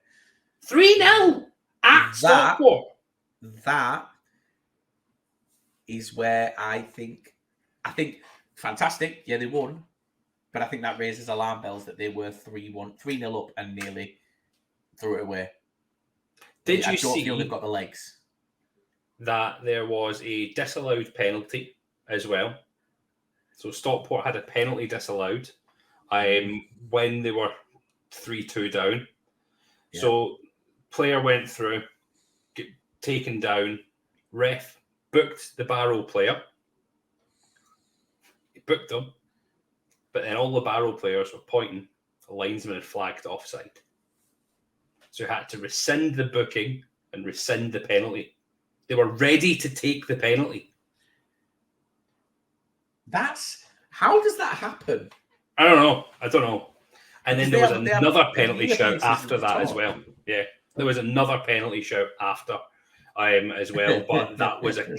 S2: 3-0 at Stockport.
S3: That is where I think fantastic. Yeah, they won. But I think that raises alarm bells that they were 3-0 up and nearly threw it away.
S2: I don't
S3: feel they've got the legs.
S2: That there was a disallowed penalty as well. So Stockport had a penalty disallowed when they were 3-2 down. Yeah. So player went through, taken down, ref booked the Barrow player. He booked him. But then all the Barrow players were pointing. The linesman had flagged offside. So he had to rescind the booking and rescind the penalty. They were ready to take the penalty.
S3: How does that happen?
S2: I don't know. And then there was another penalty shout after that as well. Yeah. There was another penalty shout after as well. But that was a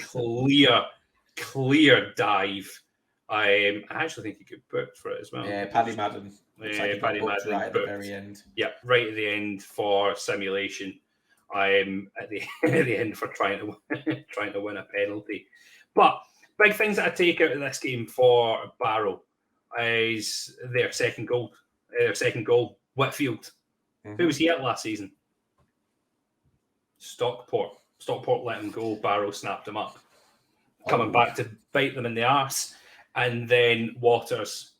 S2: clear dive. I actually think he got booked for it as well.
S3: Yeah, Paddy Madden.
S2: Paddy Madden
S3: right at the very end.
S2: Yeah, right at the end for simulation. At the end for trying to win a penalty. But big things that I take out of this game for Barrow is their second goal. Whitfield. Mm-hmm. Who was he at last season? Stockport. Stockport let him go. Barrow snapped him up. Coming back to bite them in the arse. And then Waters,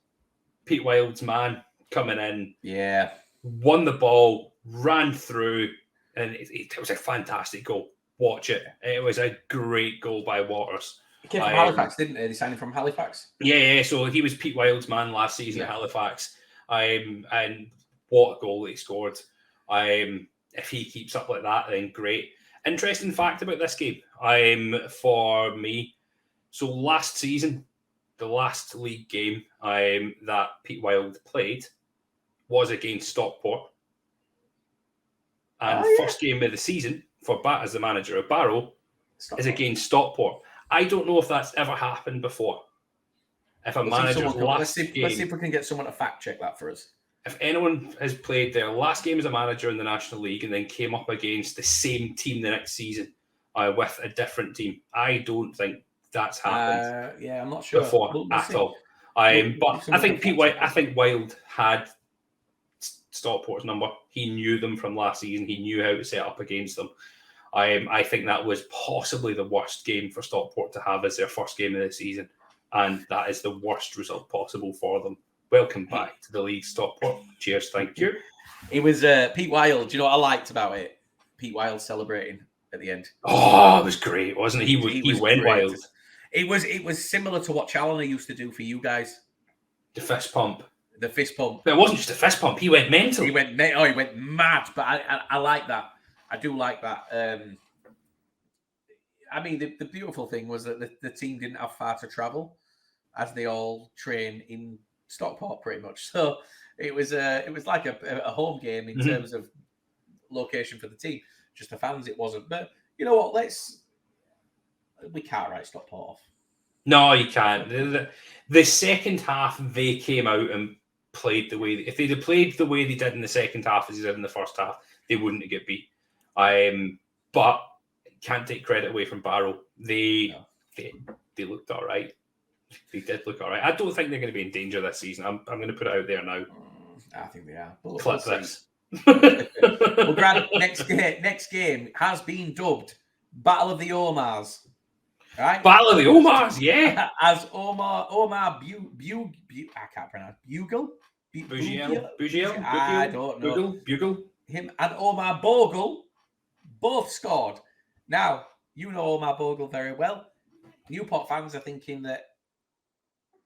S2: Pete Wild's man, coming in.
S3: Yeah.
S2: Won the ball, ran through, and it was a fantastic goal. Watch it. It was a great goal by Waters.
S3: He came from Halifax, didn't he? They signed him from Halifax?
S2: Yeah. So he was Pete Wild's man last season at Halifax. And what a goal he scored. If he keeps up like that, then great. Interesting fact about this game for me. So last season, the last league game that Pete Wild played was against Stockport. And first game of the season for Bat as the manager of Barrow is against Stockport. I don't know if that's ever happened before. If a manager's last game...
S3: Let's see if we can get someone to fact check that for us.
S2: If anyone has played their last game as a manager in the National League and then came up against the same team the next season with a different team, I don't think that's happened.
S3: I'm not sure
S2: before at all. But I think Wild had Stockport's number. He knew them from last season. He knew how to set up against them. I think that was possibly the worst game for Stockport to have as their first game of the season, and that is the worst result possible for them. Welcome back to the league, Stockport. Cheers, thank you.
S3: It was Pete Wild. Do you know what I liked about it? Pete Wild celebrating at the end.
S2: Oh, it was great, wasn't it? He went
S3: great.
S2: wild.
S3: It was similar to what Challoner used to do for you guys.
S2: The fist pump.
S3: The fist pump.
S2: But it wasn't just a fist pump. He went mental.
S3: He went mad. But I like that. I do like that. I mean, the beautiful thing was that the team didn't have far to travel, as they all train in Stockport pretty much. So it was like a home game in terms of location for the team. Just the fans, it wasn't. But you know what? We can't write Stockport off.
S2: No, you can't. The second half, they came out and played the way. If they'd have played the way they did in the second half as they did in the first half, they wouldn't get beat. But can't take credit away from Barrow. They looked all right. They did look all right. I don't think they're going to be in danger this season. I'm going to put it out there now.
S3: I think they are.
S2: Clip this.
S3: Well, Grant, next game has been dubbed Battle of the Omars. Right?
S2: Battle of the Omars, yeah.
S3: As Omar I can't pronounce Bugle.
S2: Bugiel.
S3: I don't know.
S2: Bugle.
S3: Him and Omar Bogle both scored. Now, you know Omar Bogle very well. Newport fans are thinking that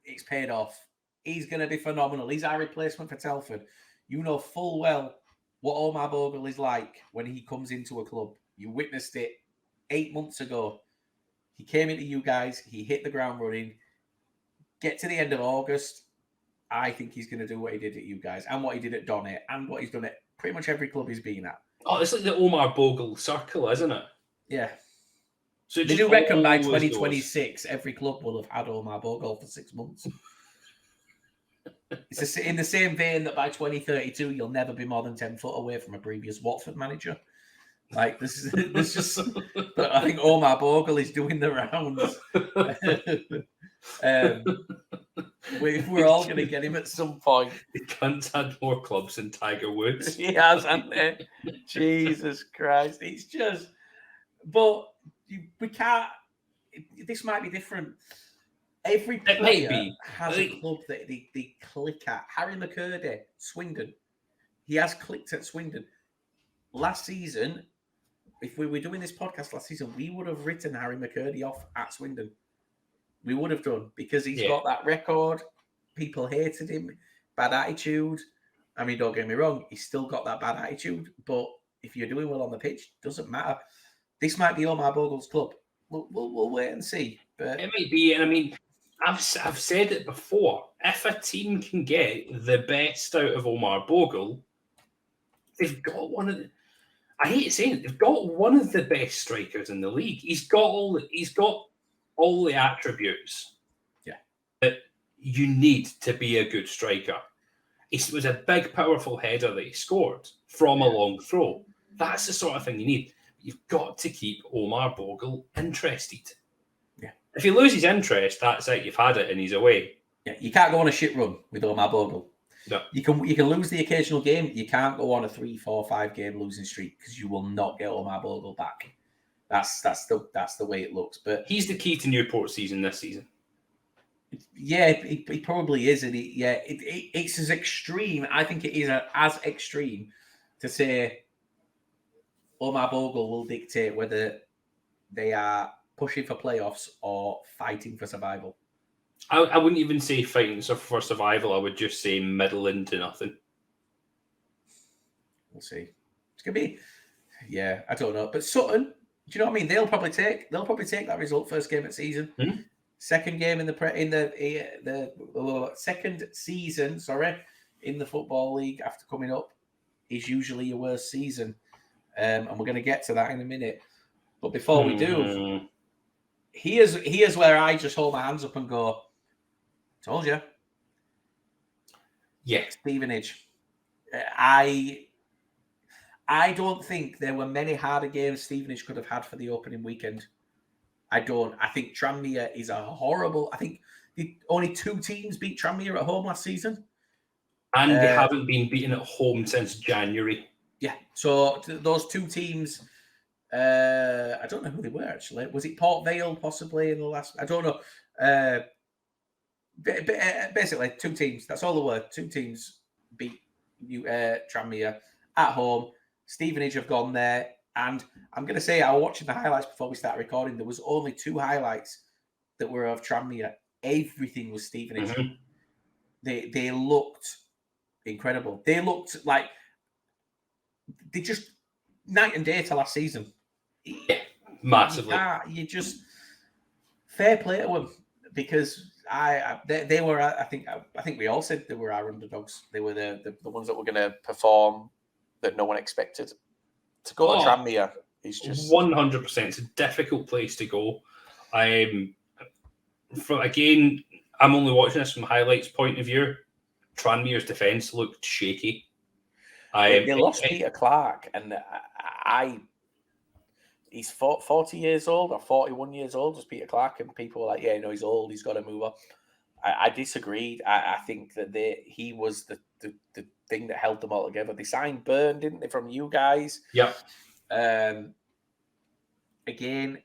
S3: it's paid off. He's going to be phenomenal. He's our replacement for Telford. You know full well what Omar Bogle is like when he comes into a club. You witnessed it 8 months ago. He came into you guys. He hit the ground running. Get to the end of August, I think he's going to do what he did at you guys and what he did at Donny and what he's done at pretty much every club he's been at.
S2: Oh, it's like the Omar Bogle circle, isn't it?
S3: Yeah.
S2: So
S3: They do reckon by 2026, every club will have had Omar Bogle for 6 months. It's in the same vein that by 2032, you'll never be more than 10 foot away from a previous Watford manager. Like, this just... But I think Omar Bogle is doing the rounds. We're all going to get him at some point.
S2: The cunt's had more clubs than Tiger Woods.
S3: He has, hasn't he? Jesus Christ. It's just... But we can't... This might be different. Every player has a club that they click at. Harry McKirdy, Swindon. He has clicked at Swindon. Last season, if we were doing this podcast last season, we would have written Harry McKirdy off at Swindon. We would have done, because he's got that record. People hated him. Bad attitude. I mean, don't get me wrong, he's still got that bad attitude, but if you're doing well on the pitch, doesn't matter. This might be Omar Bogle's club. We'll wait and see. But
S2: it might be, and I mean, I've said it before. If a team can get the best out of Omar Bogle, they've got one of the... I hate saying it, they've got one of the best strikers in the league. He's got all the attributes that you need to be a good striker. It was a big, powerful header that he scored from a long throw. That's the sort of thing you need. You've got to keep Omar Bogle interested.
S3: Yeah.
S2: If he loses interest, that's it. You've had it and he's away.
S3: Yeah, you can't go on a shit run with Omar Bogle.
S2: No.
S3: You can lose the occasional game. You can't go on a 3, 4, 5 game losing streak because you will not get Omar Bogle back. That's the way it looks. But
S2: he's the key to Newport's season this season.
S3: Yeah, he probably is, and it's as extreme. I think it is as extreme to say Omar Bogle will dictate whether they are pushing for playoffs or fighting for survival.
S2: I wouldn't even say fighting for survival. I would just say middling to nothing.
S3: We'll see. It's gonna be, I don't know. But Sutton, do you know what I mean? They'll probably take that result first game of the season.
S2: Mm-hmm.
S3: Second game in the second season, in the Football League after coming up is usually your worst season, and we're going to get to that in a minute. But before we do, here's where I just hold my hands up and go, "Told you."
S2: Yeah,
S3: Stevenage. I don't think there were many harder games Stevenage could have had for the opening weekend. I don't. I think Tranmere is a horrible... I think only 2 teams beat Tranmere at home last season.
S2: And they haven't been beaten at home since January.
S3: Yeah. So those 2 teams, I don't know who they were, actually. Was it Port Vale, possibly, in the last... I don't know. Basically, 2 teams. That's all there were. 2 teams beat Tranmere at home. Stevenage have gone there. And I'm going to say, I was watching the highlights before we started recording. There was only 2 highlights that were of Tranmere. Everything was Stevenage. Mm-hmm. They looked incredible. They looked like they just night and day to last season.
S2: Yeah, massively.
S3: You just fair play to them, because they were. I think we all said they were our underdogs. They were the ones that were going to perform that no one expected. To go to Tranmere is just
S2: 100%. It's a difficult place to go. I'm only watching this from highlights point of view. Tranmere's defence looked shaky.
S3: They lost Peter Clark, and he's 40 years old or 41 years old. Was Peter Clark, and people were like, "Yeah, no, he's old. He's got to move up." I disagreed. I think that he was the thing that held them all together. They signed Byrne, didn't they, from you guys?
S2: Yeah.
S3: Again,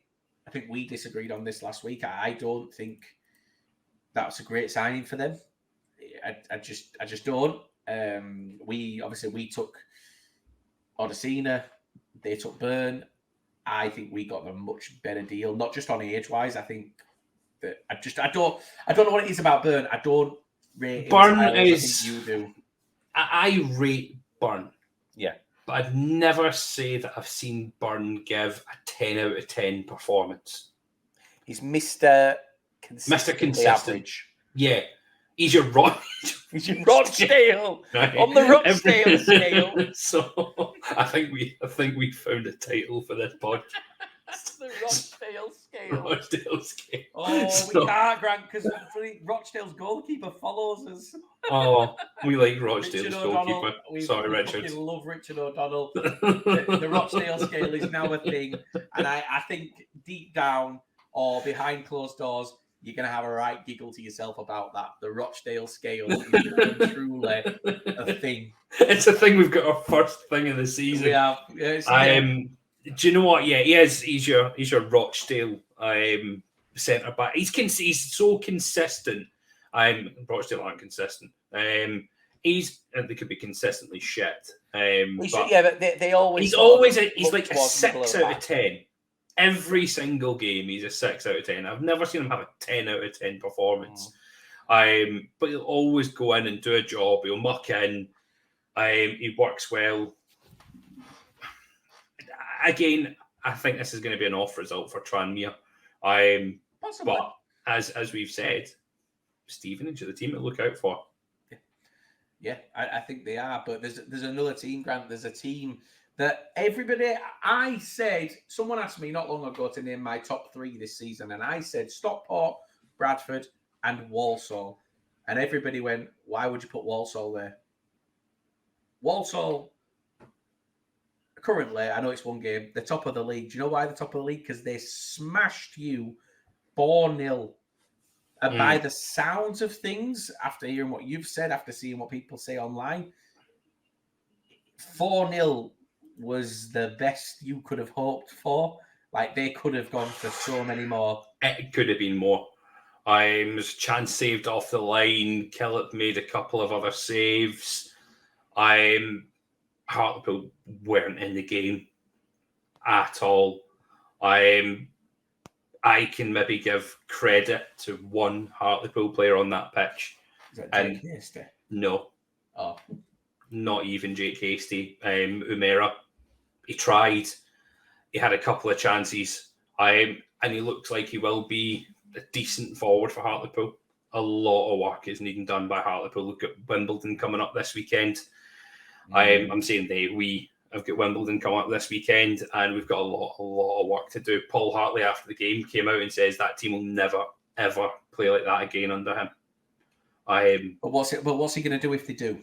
S3: I think we disagreed on this last week. I don't think that was a great signing for them. I just don't. We took Odesina. They took Byrne. I think we got a much better deal, not just on age-wise. I think that I don't know what it is about Byrne. I don't rate
S2: Byrne
S3: I think you do.
S2: I rate Byrne.
S3: Yeah.
S2: But I'd never say that I've seen Byrne give a 10 out of 10 performance.
S3: He's Mr. Consistent.
S2: Average. Yeah. He's your
S3: Rochdale
S2: right?
S3: on the Rochdale scale.
S2: So I think we found a title for this podcast.
S3: The Rochdale scale.
S2: Rochdale Scale.
S3: Oh,
S2: So-
S3: we can't, Grant, because Rochdale's goalkeeper follows us.
S2: Oh, we like Rochdale's
S3: Richard O'Donnell.
S2: goalkeeper. Sorry,
S3: we
S2: Richard.
S3: fucking love Richard O'Donnell. The Rochdale scale is now a thing, and I think deep down or behind closed doors, you're going to have a right giggle to yourself about that. The Rochdale scale is truly a thing.
S2: It's a thing. We've got our first thing of the season.
S3: We have. Yeah,
S2: do you know what? Yeah, he's your Rochdale centre back. He's so consistent. Rochdale aren't consistent. They could be consistently shit.
S3: but they always.
S2: He's like a 6 out of 10. Every single game, he's a 6 out of 10. I've never seen him have a 10 out of 10 performance. But he'll always go in and do a job. He'll muck in. He works well. Again, I think this is going to be an off result for Tranmere.
S3: Possibly.
S2: But as we've said, Stevenage are the team to look out for.
S3: Yeah, I think they are. But there's another team, Grant. There's a team that everybody. I said, someone asked me not long ago to name my top 3 this season, and I said Stockport, Bradford, and Walsall. And everybody went, "Why would you put Walsall there?" Walsall, currently, I know it's one game, the top of the league. Do you know why they're top of the league? Because they smashed you 4-0. And by the sounds of things, after hearing what you've said, after seeing what people say online, 4-0 was the best you could have hoped for. Like, they could have gone for so many more.
S2: It could have been more. Was chance saved off the line. Killip made a couple of other saves. Hartlepool weren't in the game at all. I can maybe give credit to one Hartlepool player on that pitch.
S3: Is that Jake Hasty?
S2: No.
S3: Oh.
S2: Not even Jake Hasty. Umera. He tried. He had a couple of chances. And he looks like he will be a decent forward for Hartlepool. A lot of work is needing done by Hartlepool. Look at Wimbledon coming up this weekend. I'm saying we have got Wimbledon coming up this weekend, and we've got a lot of work to do. Paul Hartley, after the game, came out and says that team will never, ever play like that again under him.
S3: But what's he going to do if they do?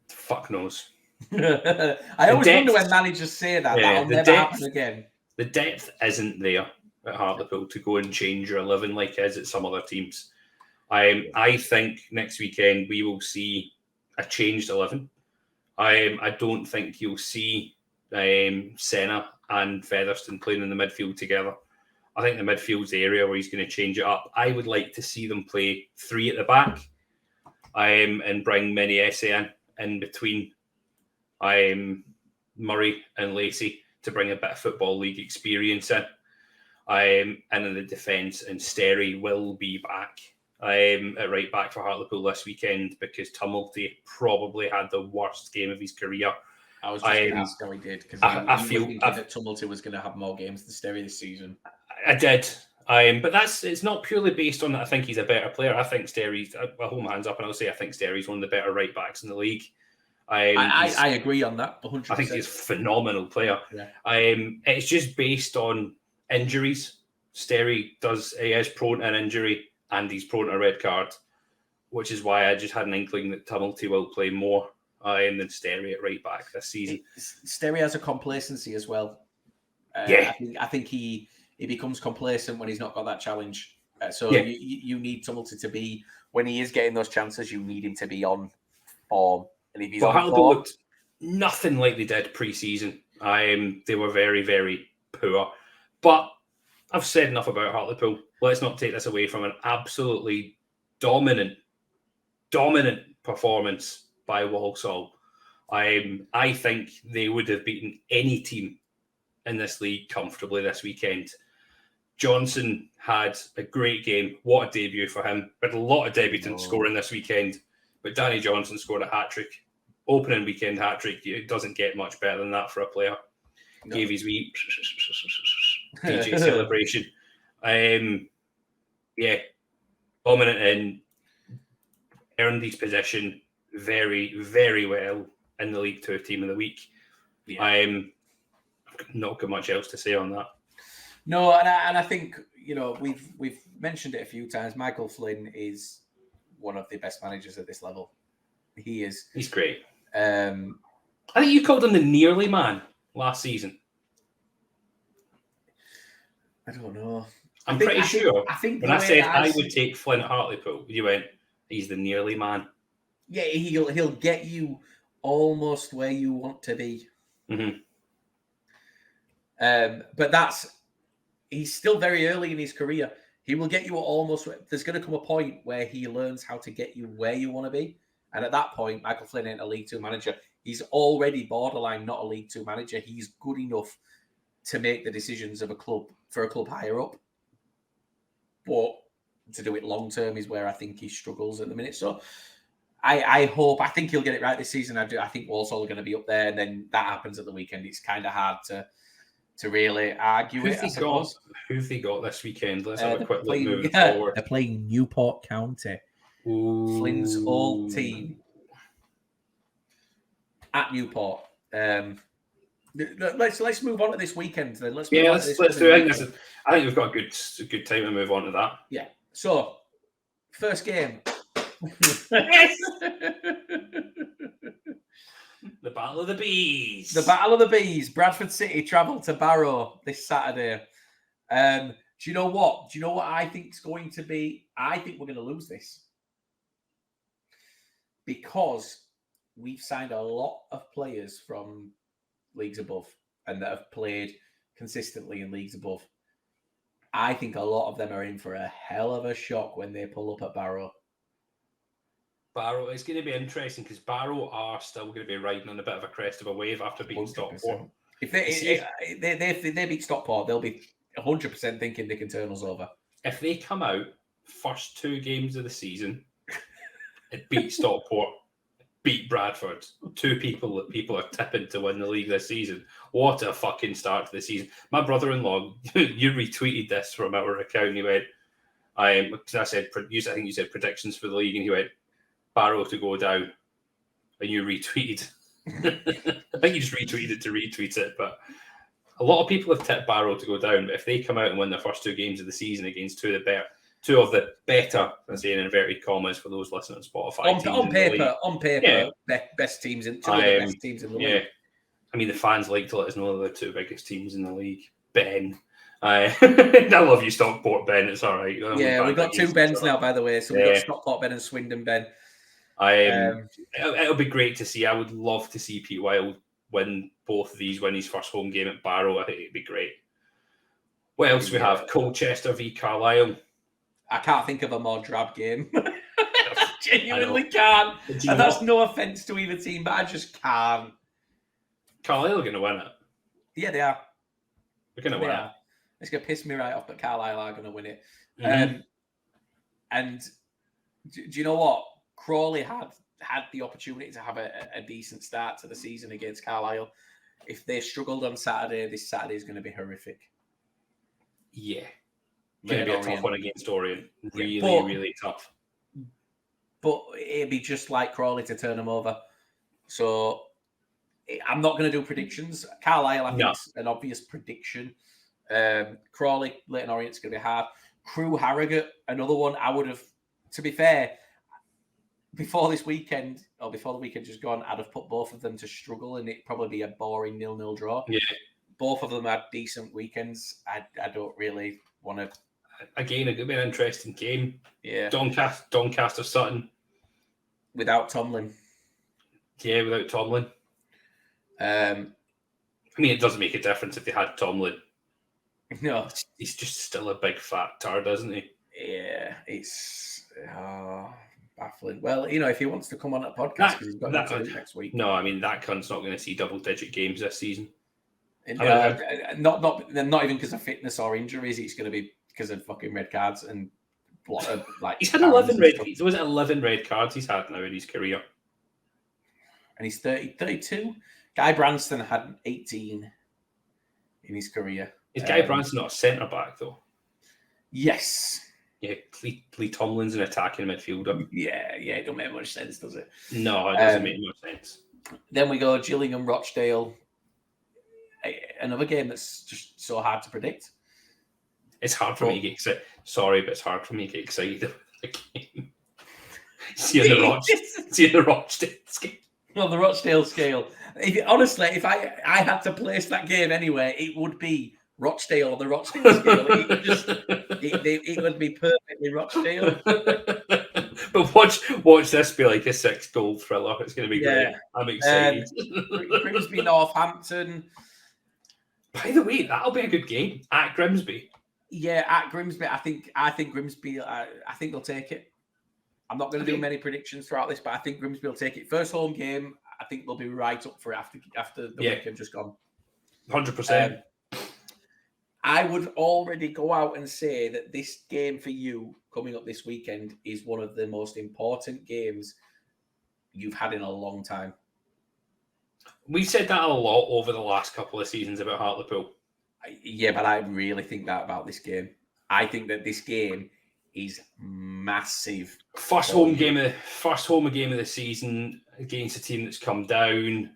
S2: Fuck knows.
S3: I always wonder when managers say that.
S2: Yeah,
S3: that'll never happen again.
S2: The depth isn't there at Hartlepool to go and change your 11 like it is at some other teams. I think next weekend we will see a changed 11. I don't think you'll see Senna and Featherstone playing in the midfield together. I think the midfield's the area where he's going to change it up. I would like to see them play 3 at the back and bring Mini Esse in between Murray and Lacey to bring a bit of Football League experience in. And in the defence, and Sterry will be back at right back for Hartlepool this weekend because Tumulty probably had the worst game of his career.
S3: I was just going to ask how he did because I feel thinking that Tumulty was going to have more games than Sterry this season.
S2: I did. But it's not purely based on that I think he's a better player. I think Sterry's, I'll hold my hands up and I'll say I think Sterry's one of the better right backs in the league.
S3: I agree on that 100%.
S2: I think he's a phenomenal player.
S3: Yeah.
S2: It's just based on injuries. Sterry he is prone to an injury and he's prone to a red card, which is why I just had an inkling that Tumulty will play more than Sterry at right back this season.
S3: Sterry has a complacency as well.
S2: Yeah.
S3: I think he becomes complacent when he's not got that challenge. You need Tumulty to be, when he is getting those chances, you need him to be on form. And if he's on form,
S2: looked nothing like they did pre-season. They were very, very poor. But I've said enough about Hartlepool. Let's not take this away from an absolutely dominant performance by Walsall. I think they would have beaten any team in this league comfortably this weekend. Johnson had a great game. What a debut for him. Had a lot of debutants scoring this weekend, but Danny Johnson scored a hat-trick. Opening weekend hat-trick. It doesn't get much better than that for a player. No. Gave his wee DJ celebration. Dominant in. earned his position very, very well in the League Two Team of the Week.
S3: Yeah.
S2: I'm not got much else to say on that.
S3: No, and I think, we've mentioned it a few times. Michael Flynn is one of the best managers at this level. He is.
S2: He's great.
S3: I
S2: think you called him the nearly man last season.
S3: I don't know.
S2: I'm pretty sure.
S3: I think
S2: when I said I would take Flynn at Hartlepool, you went, he's the nearly man.
S3: Yeah, he'll get you almost where you want to be.
S2: Mm-hmm.
S3: But he's still very early in his career. He will get you almost. There's going to come a point where he learns how to get you where you want to be. And at that point, Michael Flynn ain't a League Two manager. He's already borderline not a League Two manager. He's good enough to make the decisions of a club higher up. But to do it long term is where I think he struggles at the minute. So I think he'll get it right this season. I think Walsall are going to be up there, and then that happens at the weekend. It's kind of hard to really argue
S2: Who've they got this weekend? Let's have a quick look moving forward.
S3: They're playing Newport County.
S2: Ooh.
S3: Flynn's old team at Newport. Let's move on to this weekend then. Let's do it.
S2: I think we've got a good time to move on to that.
S3: Yeah. So, first game.
S2: Yes! The Battle of the Bees.
S3: The Battle of the Bees. Bradford City travel to Barrow this Saturday. Do you know what? Do you know what I think it's going to be? I think we're going to lose this. Because we've signed a lot of players from leagues above and that have played consistently in leagues above. I think a lot of them are in for a hell of a shock when they pull up at Barrow.
S2: Barrow, it's going to be interesting because Barrow are still going to be riding on a bit of a crest of a wave after beating
S3: 100%.
S2: Stockport.
S3: If they beat Stockport, they'll be 100% thinking they can turn us over.
S2: If they come out first 2 games of the season, it beat Stockport, beat Bradford, 2 people that people are tipping to win the league this season. What a fucking start to the season. My brother-in-law, you retweeted this from our account. He went, because I think you said predictions for the league, and he went, Barrow to go down, and you retweeted. I think you just retweeted it to retweet it, but a lot of people have tipped Barrow to go down. But if they come out and win their first 2 games of the season against two of the better, I'm saying in inverted commas for those listening on Spotify.
S3: On paper, best teams in the best teams in the league.
S2: I mean, the fans like to let us know they're the 2 biggest teams in the league. Ben. I love you, Stockport Ben. It's all right.
S3: Yeah, we've got 2 Bens now, by the way. So we've got Stockport Ben and Swindon Ben.
S2: It'll be great to see. I would love to see Pete Wild win both of these, win his first home game at Barrow. I think it'd be great. What else we have? Colchester v Carlisle. I
S3: can't think of a more drab game. I genuinely can't. And that's no offence to either team, but I just can't.
S2: Carlisle are going to win it.
S3: Yeah, they are.
S2: They're going to win it.
S3: It's going to piss me right off, but Carlisle are going to win it.
S2: Mm-hmm.
S3: And do you know what? Crawley had the opportunity to have a decent start to the season against Carlisle. If they struggled on Saturday, this Saturday is going to be horrific.
S2: Yeah. Going to be a tough one against Orient. Really tough.
S3: But it'd be just like Crawley to turn them over. So I'm not going to do predictions. Carlisle, I think, is an obvious prediction. Crawley, Leyton Orient's going to be hard. Crewe, Harrogate, another one. I would have, to be fair, before the weekend just gone, I'd have put both of them to struggle, and it'd probably be a boring 0-0 draw.
S2: Yeah.
S3: Both of them had decent weekends. I don't really want to.
S2: Again, it could be an interesting game.
S3: Yeah.
S2: Doncaster Sutton.
S3: Without Tomlin.
S2: Yeah, without Tomlin. I mean, it doesn't make a difference if they had Tomlin.
S3: No.
S2: He's just still a big fat tard, isn't he?
S3: Yeah, it's baffling. Well, if he wants to come on a podcast, because he's got that to do next week.
S2: No, I mean, that cunt's not going to see double-digit games this season.
S3: Not even because of fitness or injuries. It's going to be because of fucking red cards and
S2: he's had 11 red cards. Was it 11 red cards he's had now in his career?
S3: And he's 32. Guy Branston had 18 in his career.
S2: Is Guy Branston not a centre back though?
S3: Yes.
S2: Yeah, Lee Tomlin's an attacking midfielder.
S3: Yeah, it don't make much sense, does it?
S2: No, it doesn't make much sense.
S3: Then we go Gillingham, Rochdale. Another game that's just so hard to predict.
S2: It's hard for me to get excited. Sorry, but it's hard for me to get excited about the game. See the Rochdale Scale.
S3: No, the Rochdale Scale. Honestly, if I had to place that game anywhere, it would be Rochdale on the Rochdale Scale. It would be perfectly Rochdale.
S2: But watch this be like a 6-goal thriller. It's going to be great. I'm excited.
S3: Grimsby, Northampton.
S2: By the way, that'll be a good game at Grimsby.
S3: Yeah, at Grimsby, I think Grimsby. I think they'll take it. I'm not going to do many predictions throughout this, but I think Grimsby will take it. First home game, I think they'll be right up for it after the weekend just gone.
S2: 100%.
S3: I would already go out and say that this game for you coming up this weekend is one of the most important games you've had in a long time.
S2: We've said that a lot over the last couple of seasons about Hartlepool.
S3: Yeah, but I really think that about this game. I think that this game is massive.
S2: First home game of the season against a team that's come down.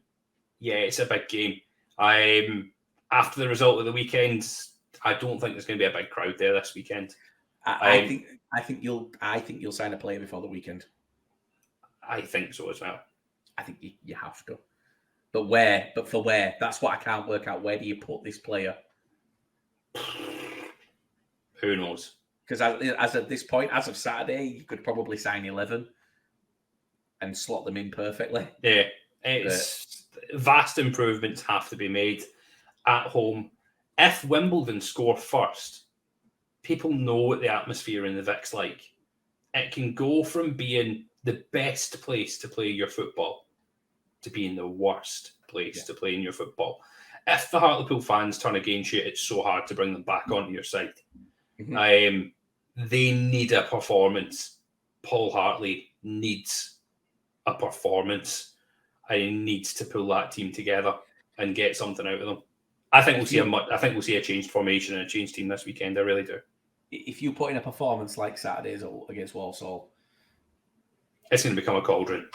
S2: Yeah, it's a big game. After the result of the weekend, I don't think there's going to be a big crowd there this weekend.
S3: I think you'll sign a player before the weekend.
S2: I think so as well.
S3: I think you have to. But where? But for where? That's what I can't work out. Where do you put this player?
S2: Who knows?
S3: Because as at this point, as of Saturday, you could probably sign 11 and slot them in perfectly.
S2: Yeah, it's vast improvements have to be made at home. If Wimbledon score first, people know what the atmosphere in the Vic's like. It can go from being the best place to play your football to being the worst place to play in your football. If the Hartlepool fans turn against you, it's so hard to bring them back onto your side. Mm-hmm. They need a performance. Paul Hartley needs a performance. He needs to pull that team together and get something out of them. I think we'll see a changed formation and a changed team this weekend. I really do.
S3: If you put in a performance like Saturday's against Walsall,
S2: it's going to become a cauldron.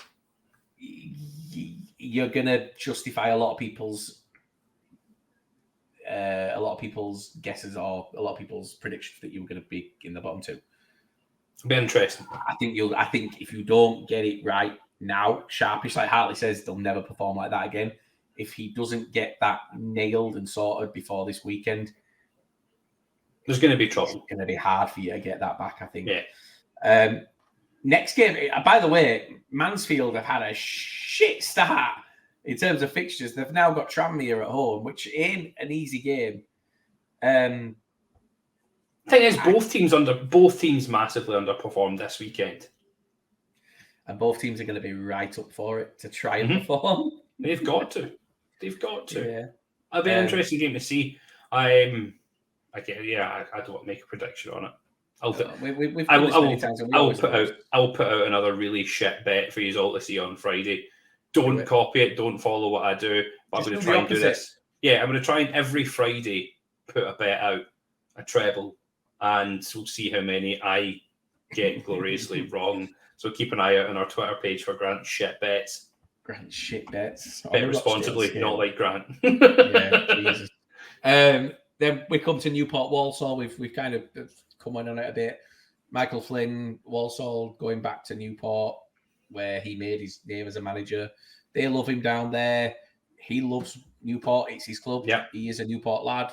S3: You're going to justify a lot of people's guesses or a lot of people's predictions that you were going to be in the bottom two.
S2: It'll be interesting.
S3: I think if you don't get it right now, sharpish like Hartley says, they'll never perform like that again. If he doesn't get that nailed and sorted before this weekend,
S2: there's going to be trouble.
S3: It's going to be hard for you to get that back, I think.
S2: Yeah.
S3: Next game, by the way, Mansfield have had a shit start in terms of fixtures. They've now got Tranmere at home, which ain't an easy game.
S2: The thing is, both teams massively underperformed this weekend.
S3: And both teams are going to be right up for it to try and perform.
S2: They've got to.
S3: Yeah.
S2: It'll be an interesting game to see. I don't want to make a prediction on it. I'll put out another really shit bet for you all to see on Friday. Don't copy it. Don't follow what I do. But I'm going to try and do this. Yeah, I'm going to try and every Friday put a bet out, a treble, and we'll see how many I get gloriously wrong. So keep an eye out on our Twitter page for Grant's shit bets.
S3: Grant shit bets.
S2: Bet responsibly, not like Grant.
S3: Yeah, Jesus. Then we come to Newport Walsall. We've kind of come on it a bit. Michael Flynn, Walsall going back to Newport, where he made his name as a manager. They love him down there. He loves Newport. It's his club.
S2: Yeah.
S3: He is a Newport lad.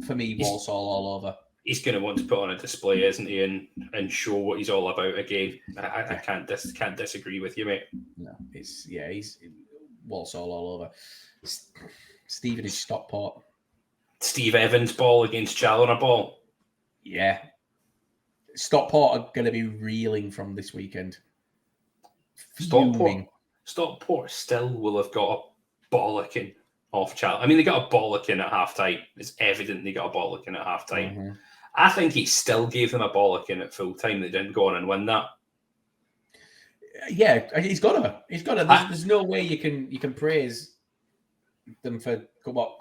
S3: For me, Walsall all over.
S2: He's going to want to put on a display, isn't he, and show what he's all about again. I can't disagree with you, mate.
S3: No, he's Walsall all over. Stephen is Stockport.
S2: Steve Evans' ball against Challoner ball.
S3: Yeah. Stockport are going to be reeling from this weekend.
S2: Stockport still will have got a bollocking off Challoner. I mean, they got a bollocking at half-time. It's evident they got a bollocking at half-time. Mm-hmm. I think he still gave them a bollocking at full-time. They didn't go on and win that.
S3: Yeah, he's got to. There's no way you can praise them for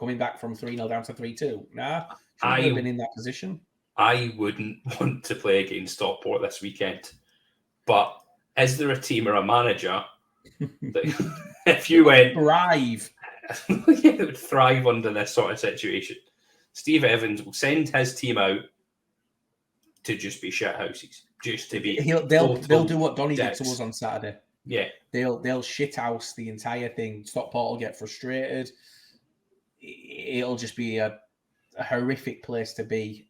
S3: coming back from 3-0 down to 3-2. Nah, shouldn't have been in that position.
S2: I wouldn't want to play against Stockport this weekend. But is there a team or a manager that, if you went,
S3: thrive?
S2: It would thrive under this sort of situation? Steve Evans will send his team out to just be shithouses, just to be.
S3: They'll do what Donny did to us on Saturday.
S2: Yeah,
S3: they'll shithouse the entire thing. Stockport will get frustrated. It'll just be a horrific place to be.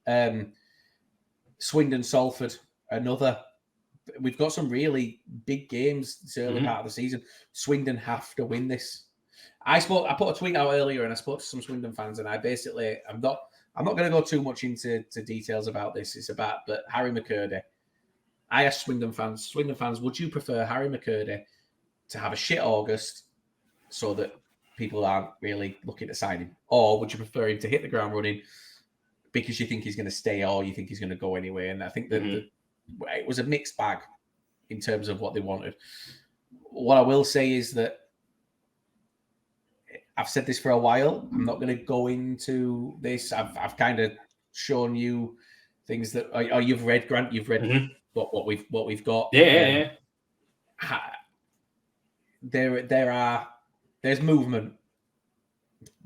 S3: Swindon, Salford, another. We've got some really big games this early part of the season. Swindon have to win this. I put a tweet out earlier, and I spoke to some Swindon fans, and I'm not going to go too much into details about this. But Harry McKirdy. I asked Swindon fans, would you prefer Harry McKirdy to have a shit August so that people aren't really looking to sign him, or would you prefer him to hit the ground running because you think he's going to stay, or you think he's going to go anyway? And I think that it was a mixed bag in terms of what they wanted. What I will say is that I've said this for a while. I'm not going to go into this. I've kind of shown you things that you've read, Grant. You've read what we've got.
S2: Yeah.
S3: There's movement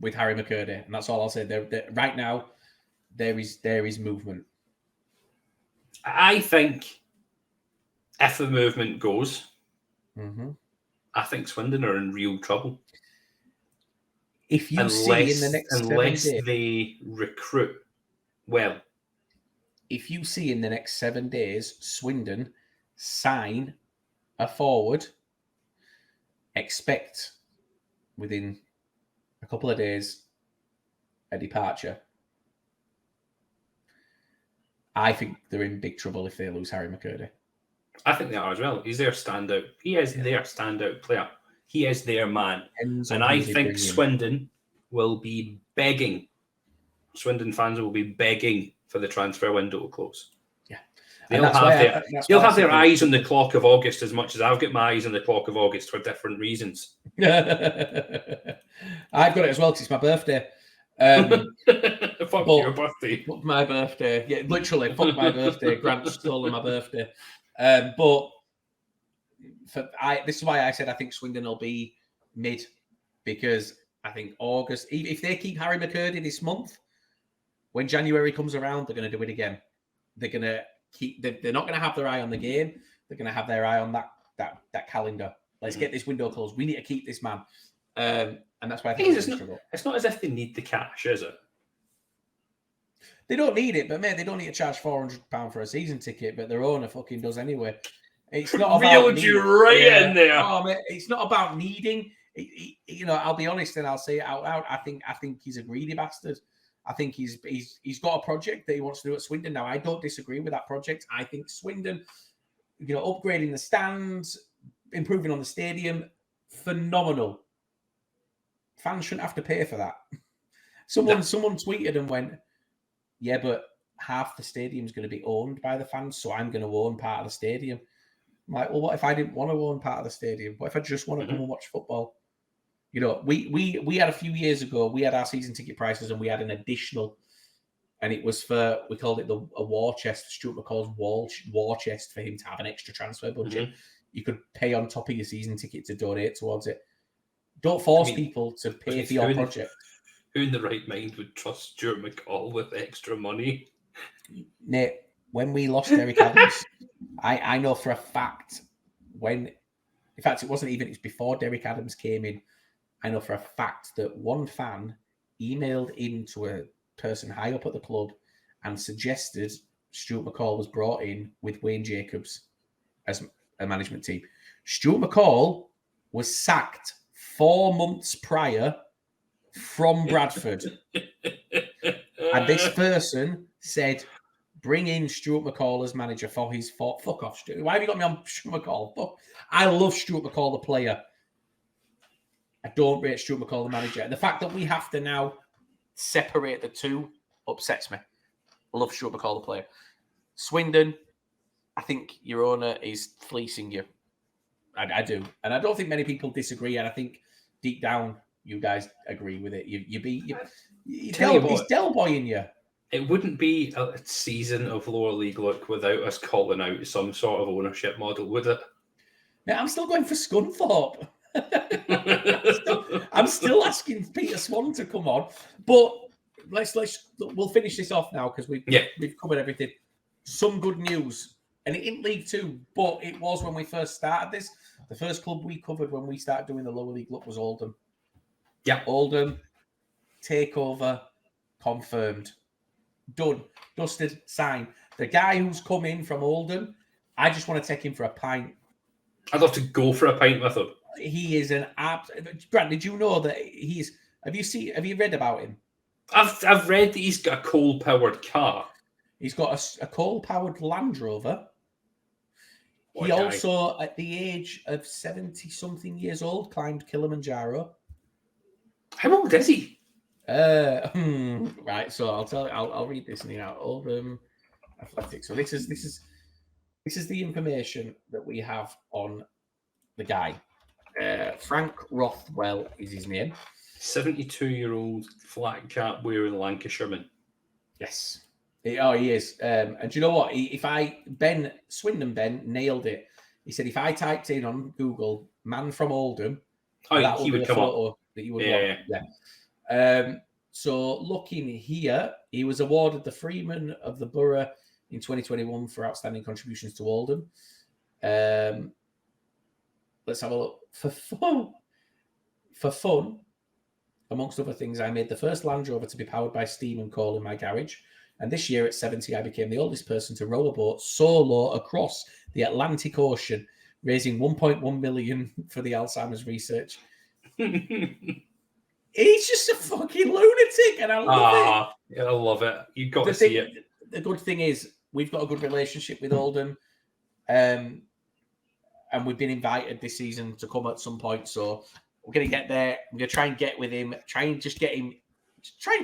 S3: with Harry McKirdy, and that's all I'll say. Right now, there is movement.
S2: I think if the movement goes, I think Swindon are in real trouble.
S3: If you see in the next 7 days,
S2: they recruit well.
S3: If you see in the next 7 days, Swindon sign a forward, expect within a couple of days a departure. I think they're in big trouble if they lose Harry McKirdy.
S2: I think they are as well. He's their standout. He is their standout player. He is their man. And I think Swindon will be begging. Swindon fans will be begging for the transfer window to close.
S3: Yeah.
S2: They'll have their eyes on the clock of August as much as I've got my eyes on the clock of August for different reasons.
S3: I've got it as well because it's my birthday.
S2: Fuck your birthday.
S3: Fuck my birthday. Yeah, literally, fuck my birthday. Grant stole my birthday. This is why I said I think Swindon will be mid, because I think August, if they keep Harry McKirdy this month, when January comes around, they're going to do it again. They're going to they're not going to have their eye on the game. They're going to have their eye on that calendar. Let's get this window closed. We need to keep this man. And that's why I think
S2: it's not as if they need the cash, is it?
S3: They don't need it, but mate, they don't need to charge £400 for a season ticket, but their owner fucking does anyway. It's not about
S2: reeled you right in there.
S3: Oh, mate, it's not about needing. I'll be honest and I'll say it out loud. I think he's a greedy bastard. I think he's got a project that he wants to do at Swindon. Now, I don't disagree with that project. I think Swindon, upgrading the stands, improving on the stadium, phenomenal. Fans shouldn't have to pay for that. Someone tweeted and went, yeah, but half the stadium's going to be owned by the fans, so I'm going to own part of the stadium. I'm like, well, what if I didn't want to own part of the stadium? What if I just want to come and watch football? We had a few years ago, we had our season ticket prices and we had an additional, and it was we called it a war chest, Stuart McCall's war chest, for him to have an extra transfer budget. You could pay on top of your season ticket to donate towards it. Don't force people to pay for your project.
S2: Who in the right mind would trust Stuart McCall with extra money?
S3: Nate, when we lost Derek Adams, I know for a fact it was before Derek Adams came in. I know for a fact that one fan emailed into a person high up at the club and suggested Stuart McCall was brought in with Wayne Jacobs as a management team. Stuart McCall was sacked 4 months prior from Bradford. And this person said, bring in Stuart McCall as manager for his fault. Fuck off, Stuart. Why have you got me on Stuart McCall? Fuck. I love Stuart McCall, the player. I don't rate Stuart McCall, the manager. And the fact that we have to now separate the two upsets me. I love Stuart McCall, the player. Swindon, I think your owner is fleecing you. I do. And I don't think many people disagree. And I think deep down, you guys agree with it. He's Del Boy in you.
S2: it wouldn't be a season of lower league look without us calling out some sort of ownership model, would it?
S4: Now, I'm still going for Scunthorpe. I'm still asking Peter Swan to come on, but we'll finish this off now because we've covered everything. Some good news, and it ain't League Two, but it was when we first started this. The first club we covered when we started doing the lower league look was Oldham.
S2: Yeah,
S4: Oldham takeover confirmed, done, dusted, signed. The guy who's come in from Oldham, I just want to take him for a pint.
S2: I'd love to go for a pint with him.
S4: He is an Grant, did you know that he's? Have you read about him?
S2: I've read that he's got a coal-powered car.
S4: He's got a coal-powered Land Rover.
S2: What
S4: He
S2: a guy.
S4: also, at the age of 70-something years old, climbed Kilimanjaro.
S2: How old is he?
S4: Right. So I'll read this now. Oldham Athletics. So this is the information that we have on the guy. Frank Rothwell is his name.
S2: 72-year-old flat cap wearing Lancashireman.
S4: Yes. He is. And do you know what? Swindon Ben nailed it. He said if I typed in on Google "man from Oldham," that
S2: he would
S4: be a
S2: come
S4: photo
S2: up.
S4: that you would want. Yeah. So looking here, he was awarded the Freeman of the Borough in 2021 for outstanding contributions to Oldham. Let's have a look. For fun, amongst other things, I made the first Land Rover to be powered by steam and coal in my garage. And this year at 70, I became the oldest person to row a boat solo across the Atlantic Ocean, raising 1.1 million for the Alzheimer's research. He's just a fucking lunatic, and I love it.
S2: Yeah, I love it. You've got to see it.
S4: The good thing is we've got a good relationship with Oldham, and we've been invited this season to come at some point. So we're going to get there. I'm going to try and get with him, try and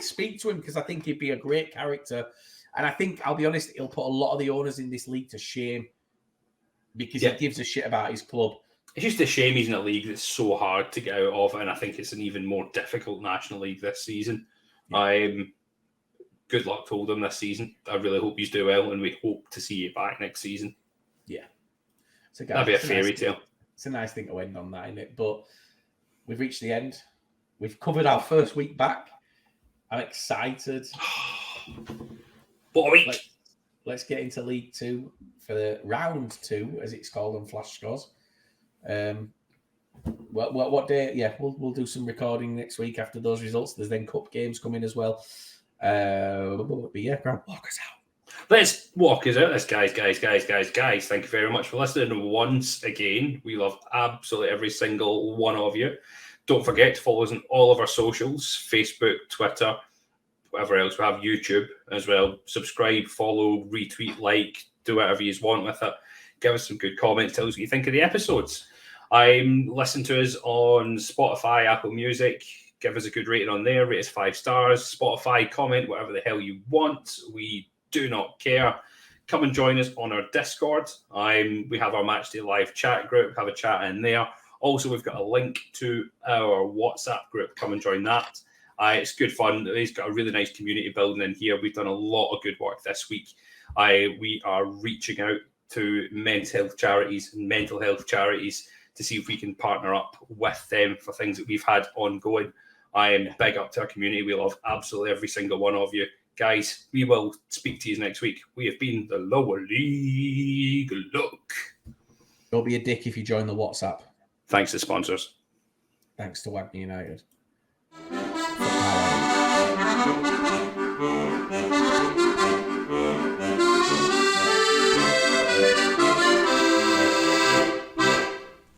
S4: speak to him because I think he'd be a great character. And I think, I'll be honest, he'll put a lot of the owners in this league to shame because he gives a shit about his club.
S2: It's just a shame he's in a league that's so hard to get out of, and I think it's an even more difficult National League this season. Good luck to Oldham this season. I really hope he's doing well, and we hope to see you back next season.
S4: Yeah. So guys,
S2: that'd be a fairy tale.
S4: It's a nice thing to end on that, isn't it? But we've reached the end. We've covered our first week back. I'm excited.
S2: What a week!
S4: Let's get into League Two for the round 2, as it's called on Flash Scores. What day? Yeah, we'll do some recording next week after those results. There's then cup games coming as well. But yeah, Grant, walk us out.
S2: Let's walk us out. This guys. Thank you very much for listening once again. We love absolutely every single one of you. Don't forget to follow us on all of our socials: Facebook, Twitter, whatever else. We have YouTube as well. Subscribe, follow, retweet, like, do whatever you want with it. Give us some good comments. Tell us what you think of the episodes. Listen to us on Spotify, Apple Music. Give us a good rating on there. Rate us 5 stars. Spotify, comment, whatever the hell you want. We do not care. Come and join us on our Discord. We have our Matchday Live chat group. Have a chat in there. Also, we've got a link to our WhatsApp group. Come and join that. It's good fun. It's got a really nice community building in here. We've done a lot of good work this week. We are reaching out to mental health charities to see if we can partner up with them for things that we've had ongoing. Big up to our community. We love absolutely every single one of you. Guys, we will speak to you next week. We have been the Lower League Look.
S4: Don't be a dick if you join the WhatsApp.
S2: Thanks to sponsors.
S4: Thanks to Wagner United.